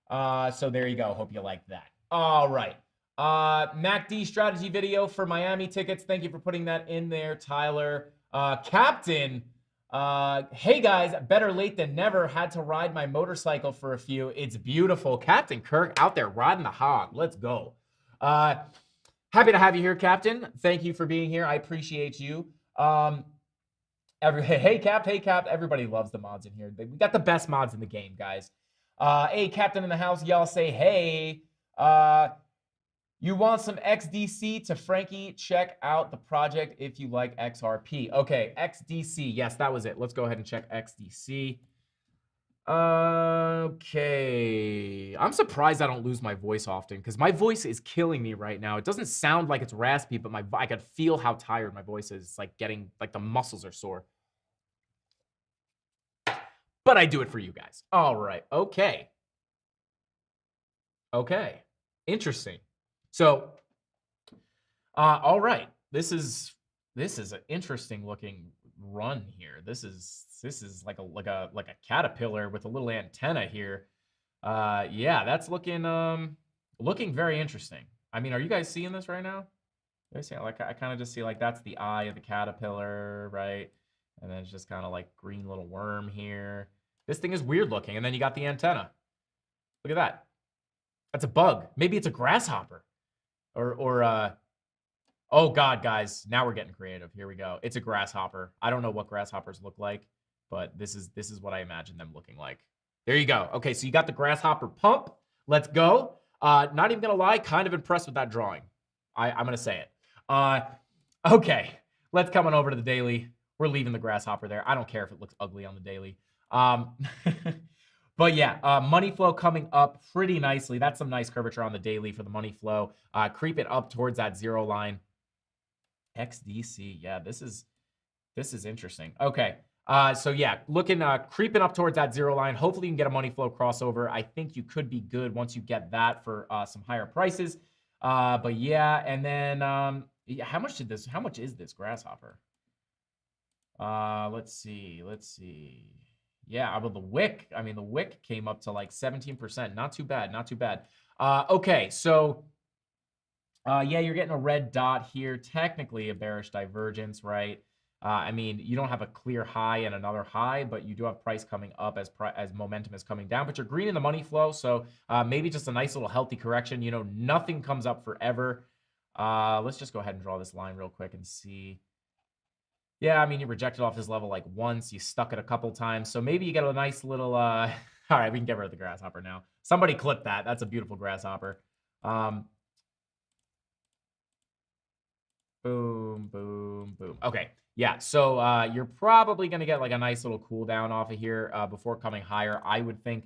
So there you go. Hope you like that. All right. MACD strategy video for Miami tickets. Thank you for putting that in there, Tyler. Captain, hey guys, better late than never. Had to ride my motorcycle for a few. It's beautiful. Captain Kirk out there riding the hog. Let's go. Happy to have you here, Captain. Thank you for being here. I appreciate you. Hey Cap. Everybody loves the mods in here. We got the best mods in the game, guys. Hey, Captain in the house. Y'all say hey. You want some XDC to Frankie? Check out the project if you like XRP. Okay, XDC. Yes, that was it. Let's go ahead and check XDC. Okay. I'm surprised I don't lose my voice often because my voice is killing me right now. It doesn't sound like it's raspy, but I could feel how tired my voice is. It's like getting, like the muscles are sore. But I do it for you guys. All right. Okay. Okay. Interesting. So, all right, this is an interesting looking run here. This is like a caterpillar with a little antenna here. Yeah, that's looking very interesting. I mean, are you guys seeing this right now? I see, like I kind of just see like that's the eye of the caterpillar, right? And then it's just kind of like green little worm here. This thing is weird looking, and then you got the antenna. Look at that. That's a bug. Maybe it's a grasshopper. Or oh God, guys, now we're getting creative. Here we go. It's a grasshopper. I don't know what grasshoppers look like, but this is what I imagine them looking like. There you go. Okay, so you got the grasshopper pump. Let's go. Not even gonna lie, kind of impressed with that drawing. I'm gonna say it. Okay, let's come on over to the daily. We're leaving the grasshopper there. I don't care if it looks ugly on the daily. But yeah, money flow coming up pretty nicely. That's some nice curvature on the daily for the money flow. Creep it up towards that 0 line. XDC, yeah, this is interesting. Okay, so yeah, looking creeping up towards that 0 line. Hopefully you can get a money flow crossover. I think you could be good once you get that for some higher prices. But yeah, and then yeah, how much is this grasshopper? Let's see. Yeah, but the wick, I mean, the wick came up to like 17%. Not too bad, not too bad. Okay, so yeah, you're getting a red dot here. Technically a bearish divergence, right? I mean, you don't have a clear high and another high, but you do have price coming up as momentum is coming down. But you're green in the money flow, so maybe just a nice little healthy correction. You know, nothing comes up forever. Let's just go ahead and draw this line real quick and see. Yeah, I mean, you rejected off this level like once. You stuck it a couple times. So maybe you get a nice little... all right, we can get rid of the grasshopper now. Somebody clip that. That's a beautiful grasshopper. Boom, boom, boom. Okay, yeah. So you're probably going to get like a nice little cool down off of here before coming higher, I would think.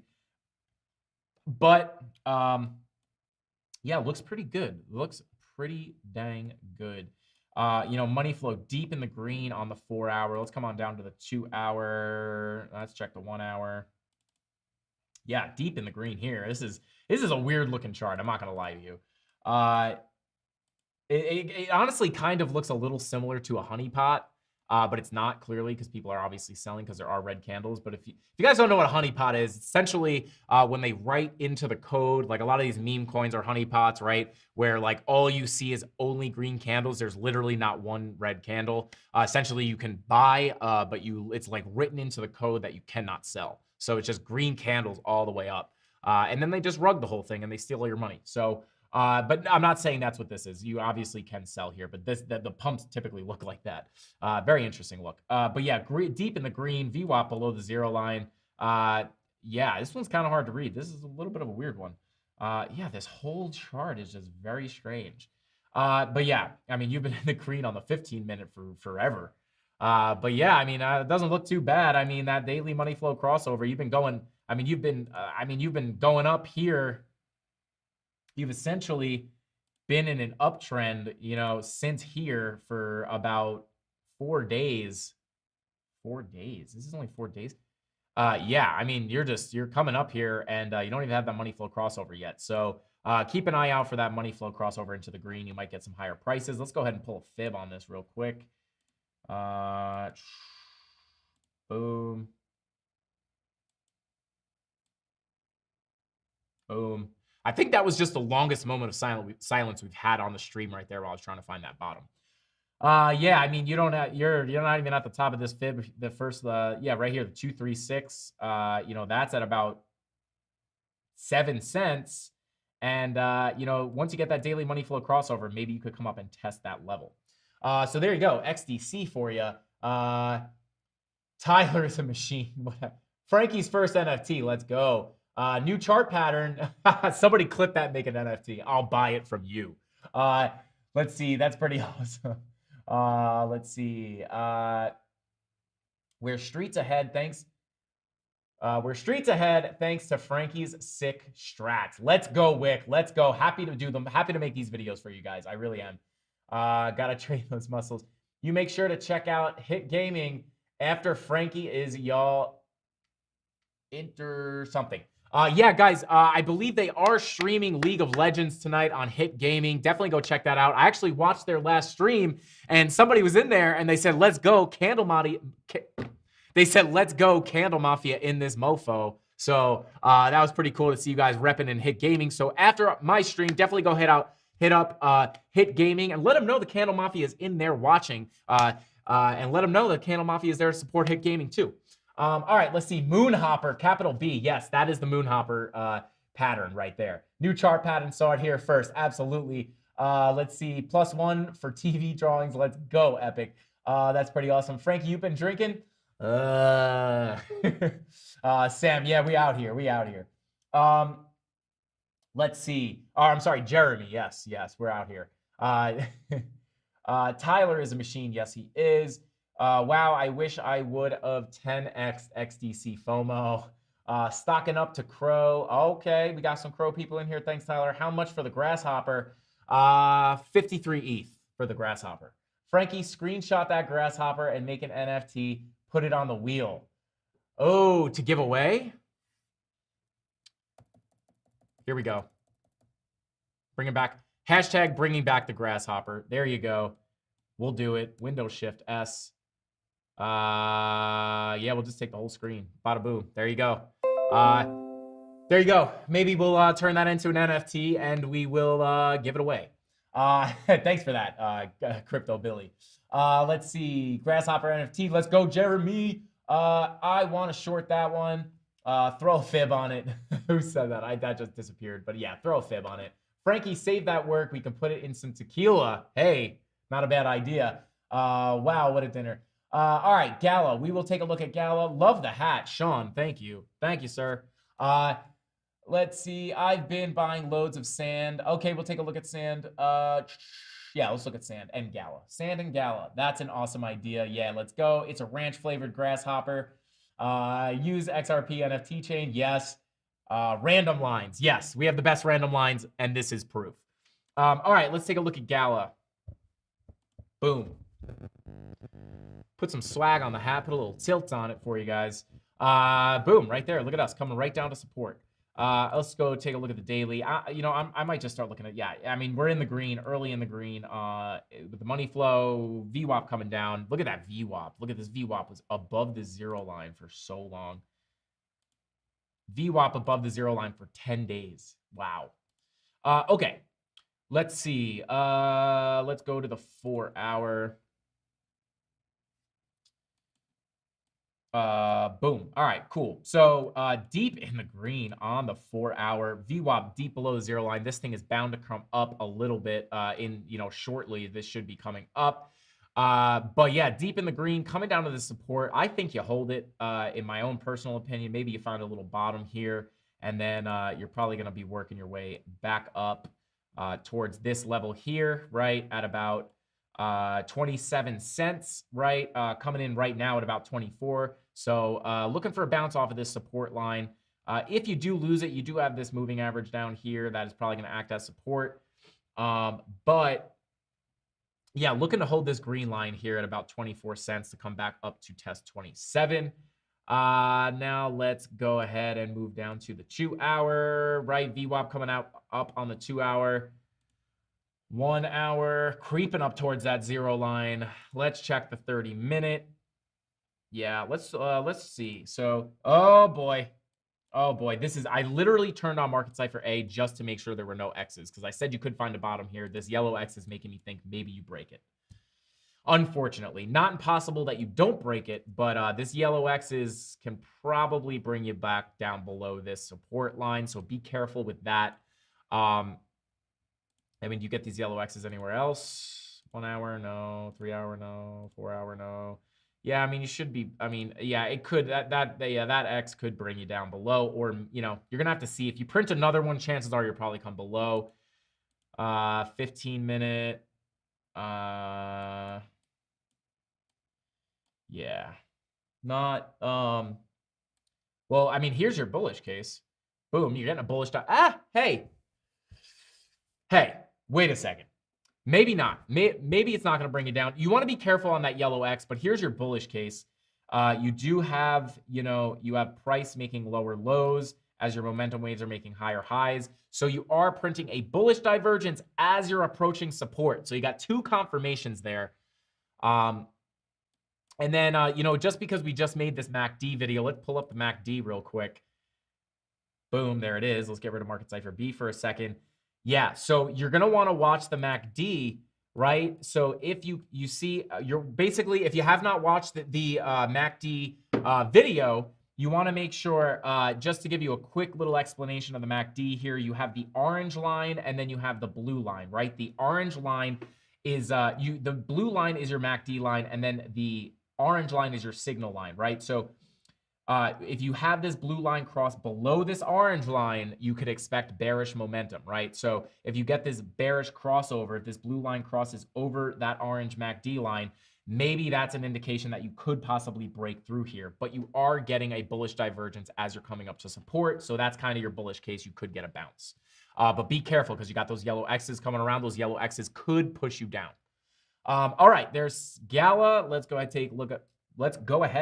But yeah, looks pretty good. Looks pretty dang good. You know, money flow deep in the green on the 4 hour. Let's come on down to the 2 hour. Let's check the 1 hour. Yeah, deep in the green here. This is a weird looking chart. I'm not gonna lie to you. It honestly kind of looks a little similar to a honeypot, but it's not clearly because people are obviously selling because there are red candles. But if you guys don't know what a honeypot is, essentially when they write into the code, like a lot of these meme coins are honeypots, right? Where like all you see is only green candles. There's literally not one red candle. Essentially, you can buy, but it's like written into the code that you cannot sell. So it's just green candles all the way up, and then they just rug the whole thing and they steal all your money. So. But I'm not saying that's what this is. You obviously can sell here, but the pumps typically look like that. Very interesting look. But yeah, deep in the green, VWAP below the 0 line. Yeah, this one's kind of hard to read. This is a little bit of a weird one. Yeah, this whole chart is just very strange. But yeah, I mean, you've been in the green on the 15-minute for forever. But yeah, I mean, it doesn't look too bad. I mean, that daily money flow crossover, you've been going. I mean, you've been going up here. You've essentially been in an uptrend, you know, since here for about 4 days. 4 days. This is only 4 days. Yeah, I mean, you're coming up here and you don't even have that money flow crossover yet. So keep an eye out for that money flow crossover into the green. You might get some higher prices. Let's go ahead and pull a fib on this real quick. Boom. Boom. I think that was just the longest moment of silence we've had on the stream right there while I was trying to find that bottom. Yeah, I mean, you're not even at the top of this fib. The first, yeah, right here, the 236. You know, that's at about 7 cents. And you know, once you get that daily money flow crossover, maybe you could come up and test that level. So there you go, XDC for you. Tyler is a machine. Frankie's first NFT. Let's go. New chart pattern. Somebody clip that and make an NFT. I'll buy it from you. Let's see. That's pretty awesome. Let's see. We're streets ahead. Thanks. We're streets ahead thanks to Frankie's sick strats. Let's go, Wick. Let's go. Happy to do them. Happy to make these videos for you guys. I really am. Gotta train those muscles. You make sure to check out Hit Gaming after Frankie is y'all enter something. Yeah, guys, I believe they are streaming League of Legends tonight on Hit Gaming. Definitely go check that out. I actually watched their last stream, and somebody was in there, and they said, let's go, CandleMafia. They said, let's go, CandleMafia in this mofo. So that was pretty cool to see you guys repping in Hit Gaming. So after my stream, definitely go hit up Hit Gaming and let them know the CandleMafia is in there watching. And let them know that CandleMafia is there to support Hit Gaming too. All right, let's see. Moonhopper, capital B. Yes, that is the Moonhopper pattern right there. New chart pattern, saw it here first. Absolutely. Let's see. +1 for TV drawings. Let's go, Epic. That's pretty awesome. Frankie, you've been drinking? Sam, yeah, we out here. We out here. Let's see. Oh, I'm sorry, Jeremy. Yes, we're out here. Tyler is a machine. Yes, he is. Wow, I wish I would have 10x XDC FOMO. Stocking up to Crow. Okay, we got some Crow people in here. Thanks, Tyler. How much for the Grasshopper? 53 ETH for the Grasshopper. Frankie, screenshot that Grasshopper and make an NFT. Put it on the wheel. Oh, to give away? Here we go. Bring it back. Hashtag bringing back the Grasshopper. There you go. We'll do it. Windows Shift S. Yeah, we'll just take the whole screen. Bada boom. There you go. There you go. Maybe we'll turn that into an NFT and we will give it away. Thanks for that, Crypto Billy. Let's see. Grasshopper NFT. Let's go, Jeremy. I want to short that one. Throw a fib on it. Who said that? That just disappeared. But yeah, throw a fib on it. Frankie, save that work. We can put it in some tequila. Hey, not a bad idea. Wow, what a dinner. All right, Gala. We will take a look at Gala. Love the hat, Sean. Thank you. Thank you, sir. Let's see. I've been buying loads of sand. Okay, we'll take a look at sand. Yeah, let's look at sand and Gala. Sand and Gala. That's an awesome idea. Yeah, let's go. It's a ranch-flavored grasshopper. Use XRP NFT chain. Yes. Random lines. Yes, we have the best random lines, and this is proof. All right, let's take a look at Gala. Boom. Put some swag on the hat. Put a little tilt on it for you guys. Boom, right there. Look at us coming right down to support. Let's go take a look at the daily. I might just start looking at, yeah, I mean, we're in the green, early in the green, with the money flow, VWAP coming down. Look at that VWAP. Look at this VWAP was above the zero line for so long. VWAP above the zero line for 10 days. Wow. Okay. Let's see. Let's go to the 4 hour. Boom. All right, cool. So deep in the green on the 4 hour. VWAP deep below the zero line. This thing is bound to come up a little bit shortly. This should be coming up. But yeah, deep in the green, coming down to the support. I think you hold it, in my own personal opinion. Maybe you find a little bottom here, and then you're probably going to be working your way back up towards this level here, right, at about 27 cents, right? Coming in right now at about 24. So looking for a bounce off of this support line. If you do lose it, you do have this moving average down here that is probably going to act as support. But yeah, looking to hold this green line here at about 24 cents to come back up to test 27. Now let's go ahead and move down to the 2 hour, right? VWAP coming out up on the 2 hour. 1 hour, creeping up towards that 0 line. Let's check the 30-minute. Yeah, let's see. So, oh boy, this is, I literally turned on Market Cipher A just to make sure there were no X's because I said you could find a bottom here. This yellow X is making me think maybe you break it. Unfortunately, not impossible that you don't break it, but this yellow X's can probably bring you back down below this support line. So be careful with that. I mean, do you get these yellow X's anywhere else? 1 hour, no. 3 hour, no. 4 hour, no. Yeah, I mean, you should be, I mean, yeah, it could, that X could bring you down below, or, you know, you're going to have to see. If you print another one, chances are you'll probably come below. 15-minute. Yeah. Not, well, I mean, here's your bullish case. Boom, you're getting a bullish. Hey, wait a second. Maybe not. Maybe it's not going to bring you down. You want to be careful on that yellow X, but here's your bullish case. You do have, you know, you have price making lower lows as your momentum waves are making higher highs. So you are printing a bullish divergence as you're approaching support. So you got 2 confirmations there. And then, you know, just because we just made this MACD video, let's pull up the MACD real quick. Boom, there it is. Let's get rid of Market Cipher B for a second. Yeah, so you're going to want to watch the MACD, right? So if you see, you're basically, if you have not watched the MACD video, you want to make sure, just to give you a quick little explanation of the MACD here, you have the orange line and then you have the blue line, right? The orange line is, the blue line is your MACD line and then the orange line is your signal line, right? So if you have this blue line cross below this orange line, you could expect bearish momentum, right? So if you get this bearish crossover, if this blue line crosses over that orange MACD line, maybe that's an indication that you could possibly break through here, but you are getting a bullish divergence as you're coming up to support. So that's kind of your bullish case. You could get a bounce, but be careful because you got those yellow X's coming around. Those yellow X's could push you down. All right, there's Gala. Let's go ahead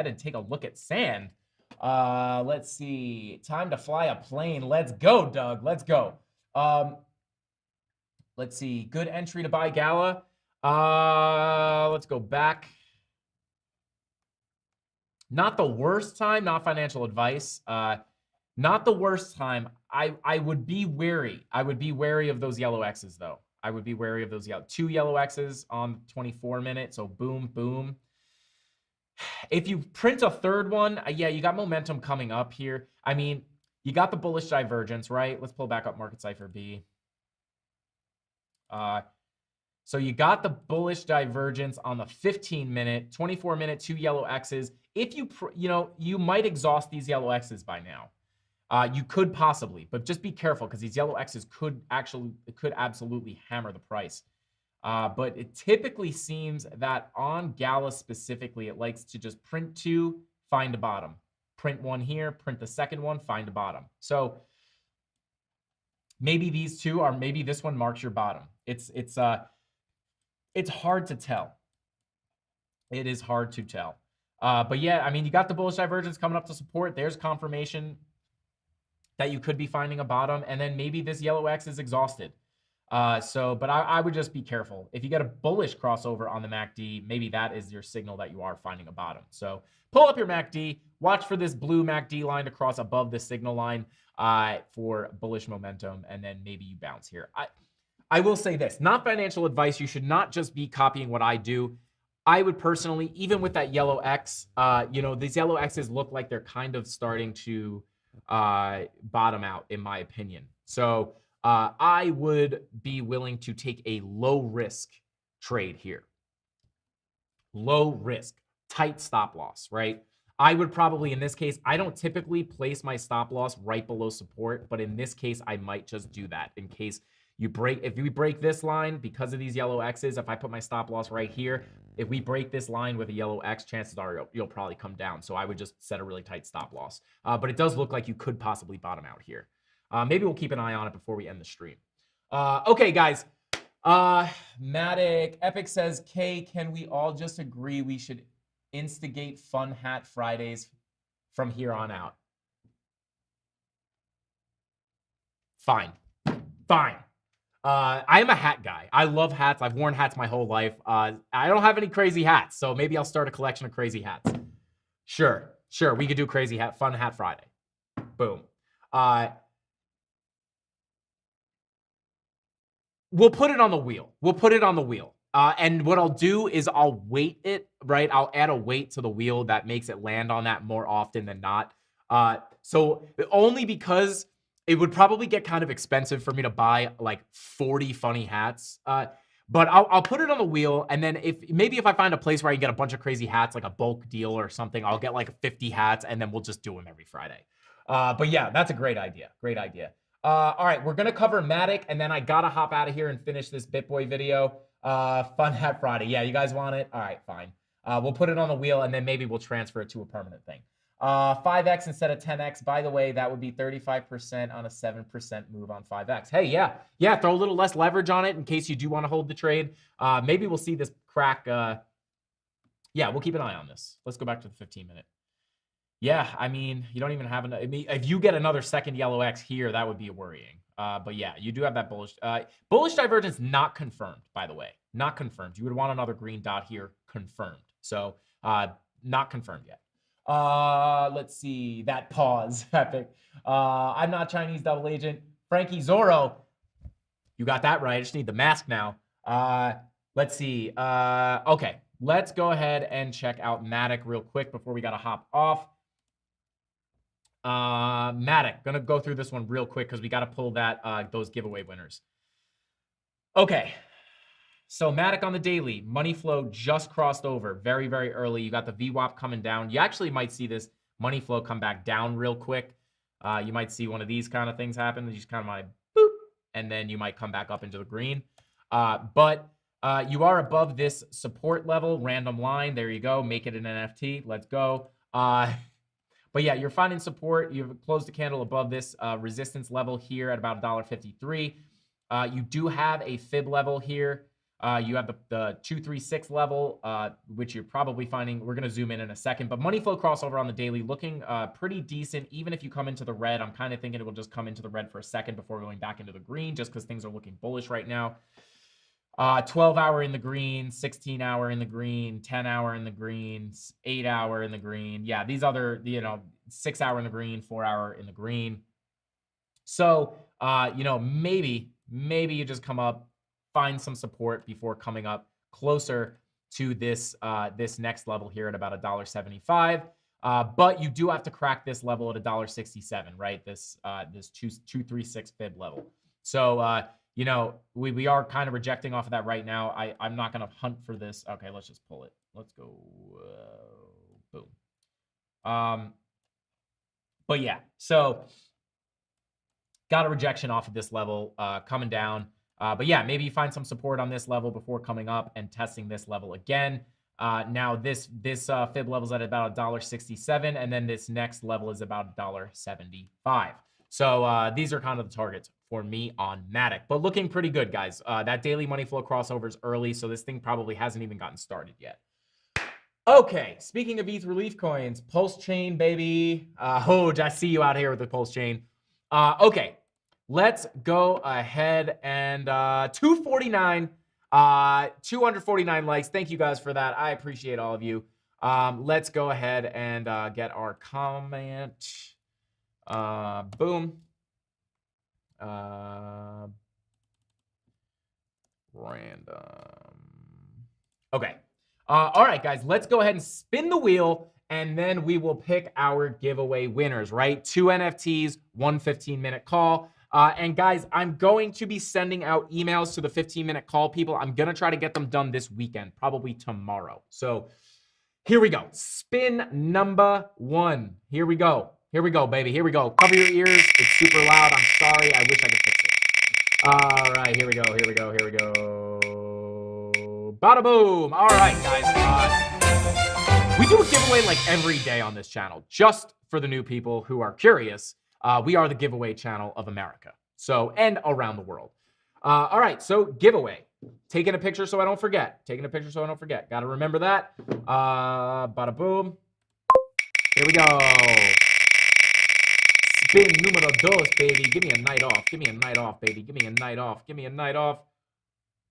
and take a look at sand. Let's see. Time to fly a plane. Let's go, Doug. Let's go. Let's see. Good entry to buy Gala. Let's go back. Not the worst time, not financial advice. Not the worst time. I would be wary. I would be wary of those yellow X's though. I would be wary of those 2 yellow X's on 24-minute. So boom, boom. If you print a third one, yeah, you got momentum coming up here. I mean, you got the bullish divergence, right? Let's pull back up Market Cipher B. So you got the bullish divergence on the 15-minute, 24-minute, 2 yellow X's. If you, you know, you might exhaust these yellow X's by now. You could possibly, but just be careful because these yellow X's could absolutely hammer the price. But it typically seems that on Gala specifically, it likes to just print 2, find a bottom. Print 1 here, print the second one, find a bottom. So maybe these 2 are, maybe this one marks your bottom. It's hard to tell. It is hard to tell. But yeah, I mean, you got the bullish divergence coming up to support. There's confirmation that you could be finding a bottom, and then maybe this yellow X is exhausted. But I would just be careful. If you get a bullish crossover on the MACD, maybe that is your signal that you are finding a bottom. So pull up your MACD, watch for this blue MACD line to cross above the signal line for bullish momentum, and then maybe you bounce here. I will say this, not financial advice. You should not just be copying what I do. I would personally, even with that yellow X, you know, these yellow X's look like they're kind of starting to bottom out, in my opinion. So I would be willing to take a low risk trade here. Low risk, tight stop loss, right? I would probably, in this case, I don't typically place my stop loss right below support, but in this case, I might just do that in case you break, if we break this line because of these yellow X's, if I put my stop loss right here, if we break this line with a yellow X, chances are you'll probably come down. So I would just set a really tight stop loss. But it does look like you could possibly bottom out here. Maybe we'll keep an eye on it before we end the stream. Okay, guys. Matic Epic says, Kay, can we all just agree we should instigate Fun Hat Fridays from here on out. Fine. Fine. I am a hat guy. I love hats. I've worn hats my whole life. I don't have any crazy hats, so maybe I'll start a collection of crazy hats. Sure. We could do crazy hat, fun hat Friday. Boom. We'll put it on the wheel. And what I'll do is I'll weight it, right? I'll add a weight to the wheel that makes it land on that more often than not. So only because it would probably get kind of expensive for me to buy like 40 funny hats. But I'll put it on the wheel, and then if I find a place where I can get a bunch of crazy hats, like a bulk deal or something, I'll get like 50 hats, and then we'll just do them every Friday. But yeah, that's a great idea. All right, we're gonna cover Matic, and then I gotta hop out of here and finish this BitBoy video. Fun hat Friday. Yeah, you guys want it? All right, fine. We'll put it on the wheel, and then maybe we'll transfer it to a permanent thing. 5x instead of 10x. By the way, that would be 35% on a 7% move on 5x. Hey, yeah, throw a little less leverage on it in case you do want to hold the trade. Maybe we'll see this crack. Yeah, we'll keep an eye on this. Let's go back to the 15-minute. Yeah, I mean, you don't even have enough. I mean, if you get another second yellow X here, that would be worrying. But yeah, you do have that bullish. Bullish divergence not confirmed, by the way. Not confirmed. You would want another green dot here confirmed. So not confirmed yet. Let's see. That pause. Epic. I'm not Chinese double agent. Frankie Zorro. You got that right. I just need the mask now. Let's see. Okay. Let's go ahead and check out Matic real quick before we got to hop off. Matic, gonna go through this one real quick because we got to pull that those giveaway winners. Okay, so Matic on the daily, money flow just crossed over very, very early. You got the VWAP coming down. You actually might see this money flow come back down real quick. You might see one of these kind of things happen. You just kind of might boop, and then you might come back up into the green. But you are above this support level, random line. There you go. Make it an NFT. Let's go. But yeah, you're finding support. You've closed the candle above this resistance level here at about $1.53. You do have a fib level here. You have the 236 level, which you're probably finding. We're going to zoom in a second. But money flow crossover on the daily looking pretty decent. Even if you come into the red, I'm kind of thinking it will just come into the red for a second before going back into the green, just because things are looking bullish right now. 12-hour in the green, 16-hour in the green, 10-hour in the green, 8-hour in the green. Yeah, these other, 6-hour in the green, 4-hour in the green. So, maybe you just come up, find some support before coming up closer to this this next level here at about $1.75. But you do have to crack this level at $1.67, right? This 236 fib level. So, we are kind of rejecting off of that right now. I'm not going to hunt for this. Okay, let's just pull it. Let's go. Boom. But yeah, so got a rejection off of this level coming down. But yeah, maybe you find some support on this level before coming up and testing this level again. Now this fib level is at about $1.67, and then this next level is about $1.75. So these are kind of the targets for me on Matic, but looking pretty good, guys. That daily money flow crossover is early, so this thing probably hasn't even gotten started yet. Okay, speaking of ETH relief coins, Pulse Chain, baby. Hoj, I see you out here with the Pulse Chain. Okay, let's go ahead and 249, 249 likes. Thank you guys for that. I appreciate all of you. Let's go ahead and get our comment. Boom. Random. Okay. All right, guys, let's go ahead and spin the wheel, and then we will pick our giveaway winners, right? 2 NFTs, 1 15-minute call. And guys, I'm going to be sending out emails to the 15-minute call people. I'm going to try to get them done this weekend, probably tomorrow. So here we go. Spin number 1. Here we go. Here we go, baby. Here we go. Cover your ears. It's super loud. I'm sorry. I wish I could fix it. All right. Here we go. Here we go. Here we go. Bada boom. All right, guys. We do a giveaway like every day on this channel. Just for the new people who are curious, we are the giveaway channel of America. So, and around the world. All right. So, giveaway. Taking a picture so I don't forget. Taking a picture so I don't forget. Got to remember that. Bada boom. Here we go. Spin numero dos, baby. Give me a night off. Give me a night off, baby. Give me a night off. Give me a night off.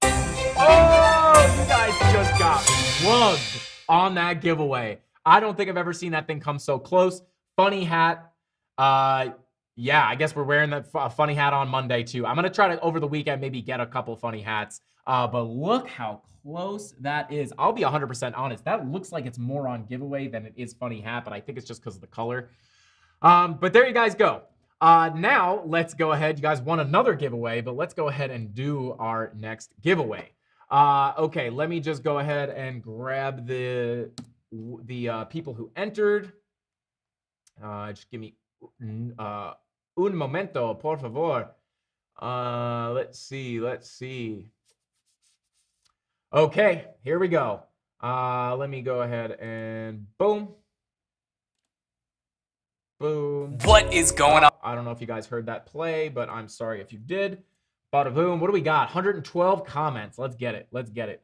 Oh, you guys just got plugged on that giveaway. I don't think I've ever seen that thing come so close. Funny hat. Yeah, I guess we're wearing that funny hat on Monday too. I'm going to try to, over the weekend, maybe get a couple funny hats. But look how close that is. I'll be 100% honest. That looks like it's more on giveaway than it is funny hat, but I think it's just because of the color. But there you guys go. Now, let's go ahead. You guys won another giveaway, but let's go ahead and do our next giveaway. Okay, let me just go ahead and grab the people who entered. Just give me un momento, por favor. Let's see. Okay, here we go. Let me go ahead and boom. Boom. What is going on? I don't know if you guys heard that play, but I'm sorry if you did. Bada boom. What do we got? 112 comments. Let's get it. Let's get it.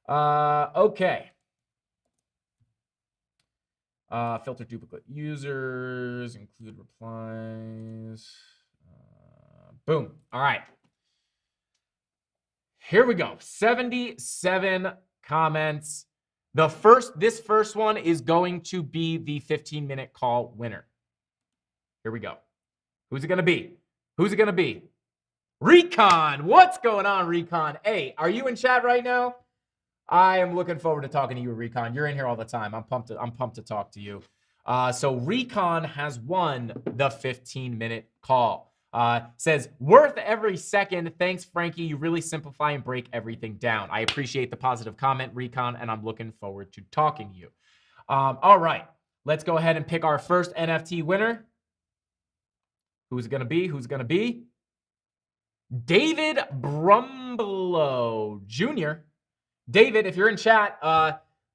Okay. Filter duplicate users, include replies. Boom. All right. Here we go. 77 comments. This first one is going to be the 15-minute call winner. Here we go. Who's it going to be? Who's it going to be? Recon. What's going on, Recon? Hey, are you in chat right now? I am looking forward to talking to you, Recon. You're in here all the time. I'm pumped to talk to you. So Recon has won the 15-minute call. Says, worth every second. Thanks, Frankie. You really simplify and break everything down. I appreciate the positive comment, Recon, and I'm looking forward to talking to you. All right. Let's go ahead and pick our first NFT winner. Who's it going to be? Who's it going to be? David Brumbelow Jr. David, if you're in chat,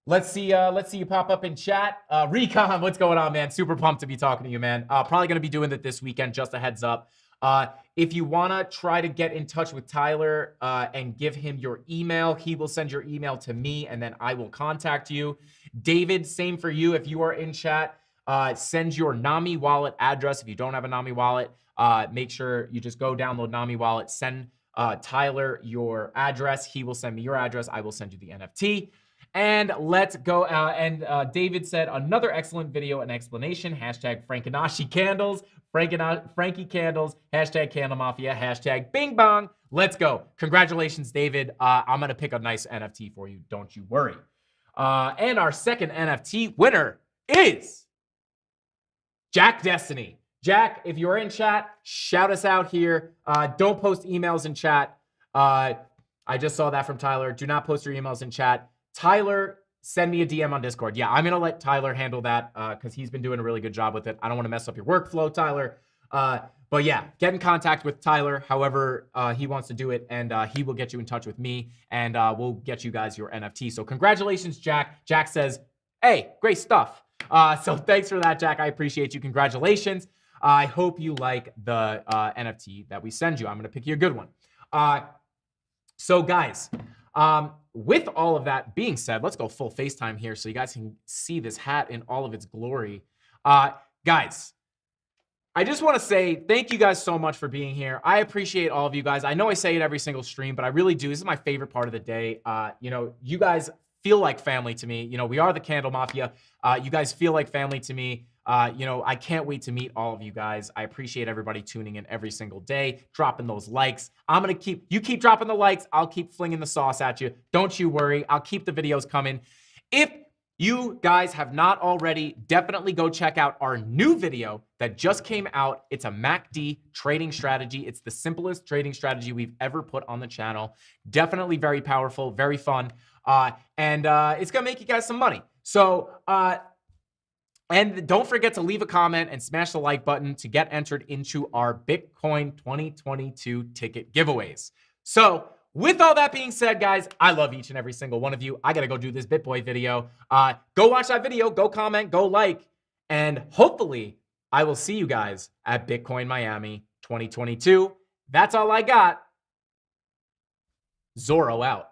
let's see you pop up in chat. Recon, what's going on, man? Super pumped to be talking to you, man. Probably going to be doing that this weekend, just a heads up. If you want to try to get in touch with Tyler and give him your email, he will send your email to me, and then I will contact you. David, same for you. If you are in chat, send your Nami wallet address. If you don't have a Nami wallet, make sure you just go download Nami wallet, send Tyler your address. He will send me your address. I will send you the NFT. And let's go. David said, another excellent video and explanation. Hashtag Frankinashi Candles. Frankie Candles. Hashtag CandleMafia. Hashtag Bing Bong. Let's go. Congratulations, David. I'm going to pick a nice NFT for you. Don't you worry. And our second NFT winner is Jack Destiny. Jack, if you're in chat, shout us out here. Don't post emails in chat. I just saw that from Tyler. Do not post your emails in chat. Tyler, send me a DM on Discord. Yeah, I'm going to let Tyler handle that because he's been doing a really good job with it. I don't want to mess up your workflow, Tyler. But yeah, get in contact with Tyler however he wants to do it, and he will get you in touch with me, and we'll get you guys your NFT. So congratulations, Jack. Jack says, hey, great stuff. So thanks for that, Jack. I appreciate you. Congratulations. I hope you like the NFT that we send you. I'm going to pick you a good one. So guys, with all of that being said, let's go full FaceTime here so you guys can see this hat in all of its glory. Guys, I just want to say thank you guys so much for being here. I appreciate all of you guys. I know I say it every single stream, but I really do. This is my favorite part of the day. You know, you guys feel like family to me. You know, we are the Candle Mafia. You guys feel like family to me. You know, I can't wait to meet all of you guys. I appreciate everybody tuning in every single day, dropping those likes. I'm going to keep dropping the likes. I'll keep flinging the sauce at you. Don't you worry. I'll keep the videos coming. If you guys have not already, definitely go check out our new video that just came out. It's a MACD trading strategy. It's the simplest trading strategy we've ever put on the channel. Definitely very powerful, very fun. And it's going to make you guys some money. So, and don't forget to leave a comment and smash the like button to get entered into our Bitcoin 2022 ticket giveaways. So with all that being said, guys, I love each and every single one of you. I got to go do this BitBoy video. Go watch that video, go comment, go like, and hopefully I will see you guys at Bitcoin Miami 2022. That's all I got. Zorro out.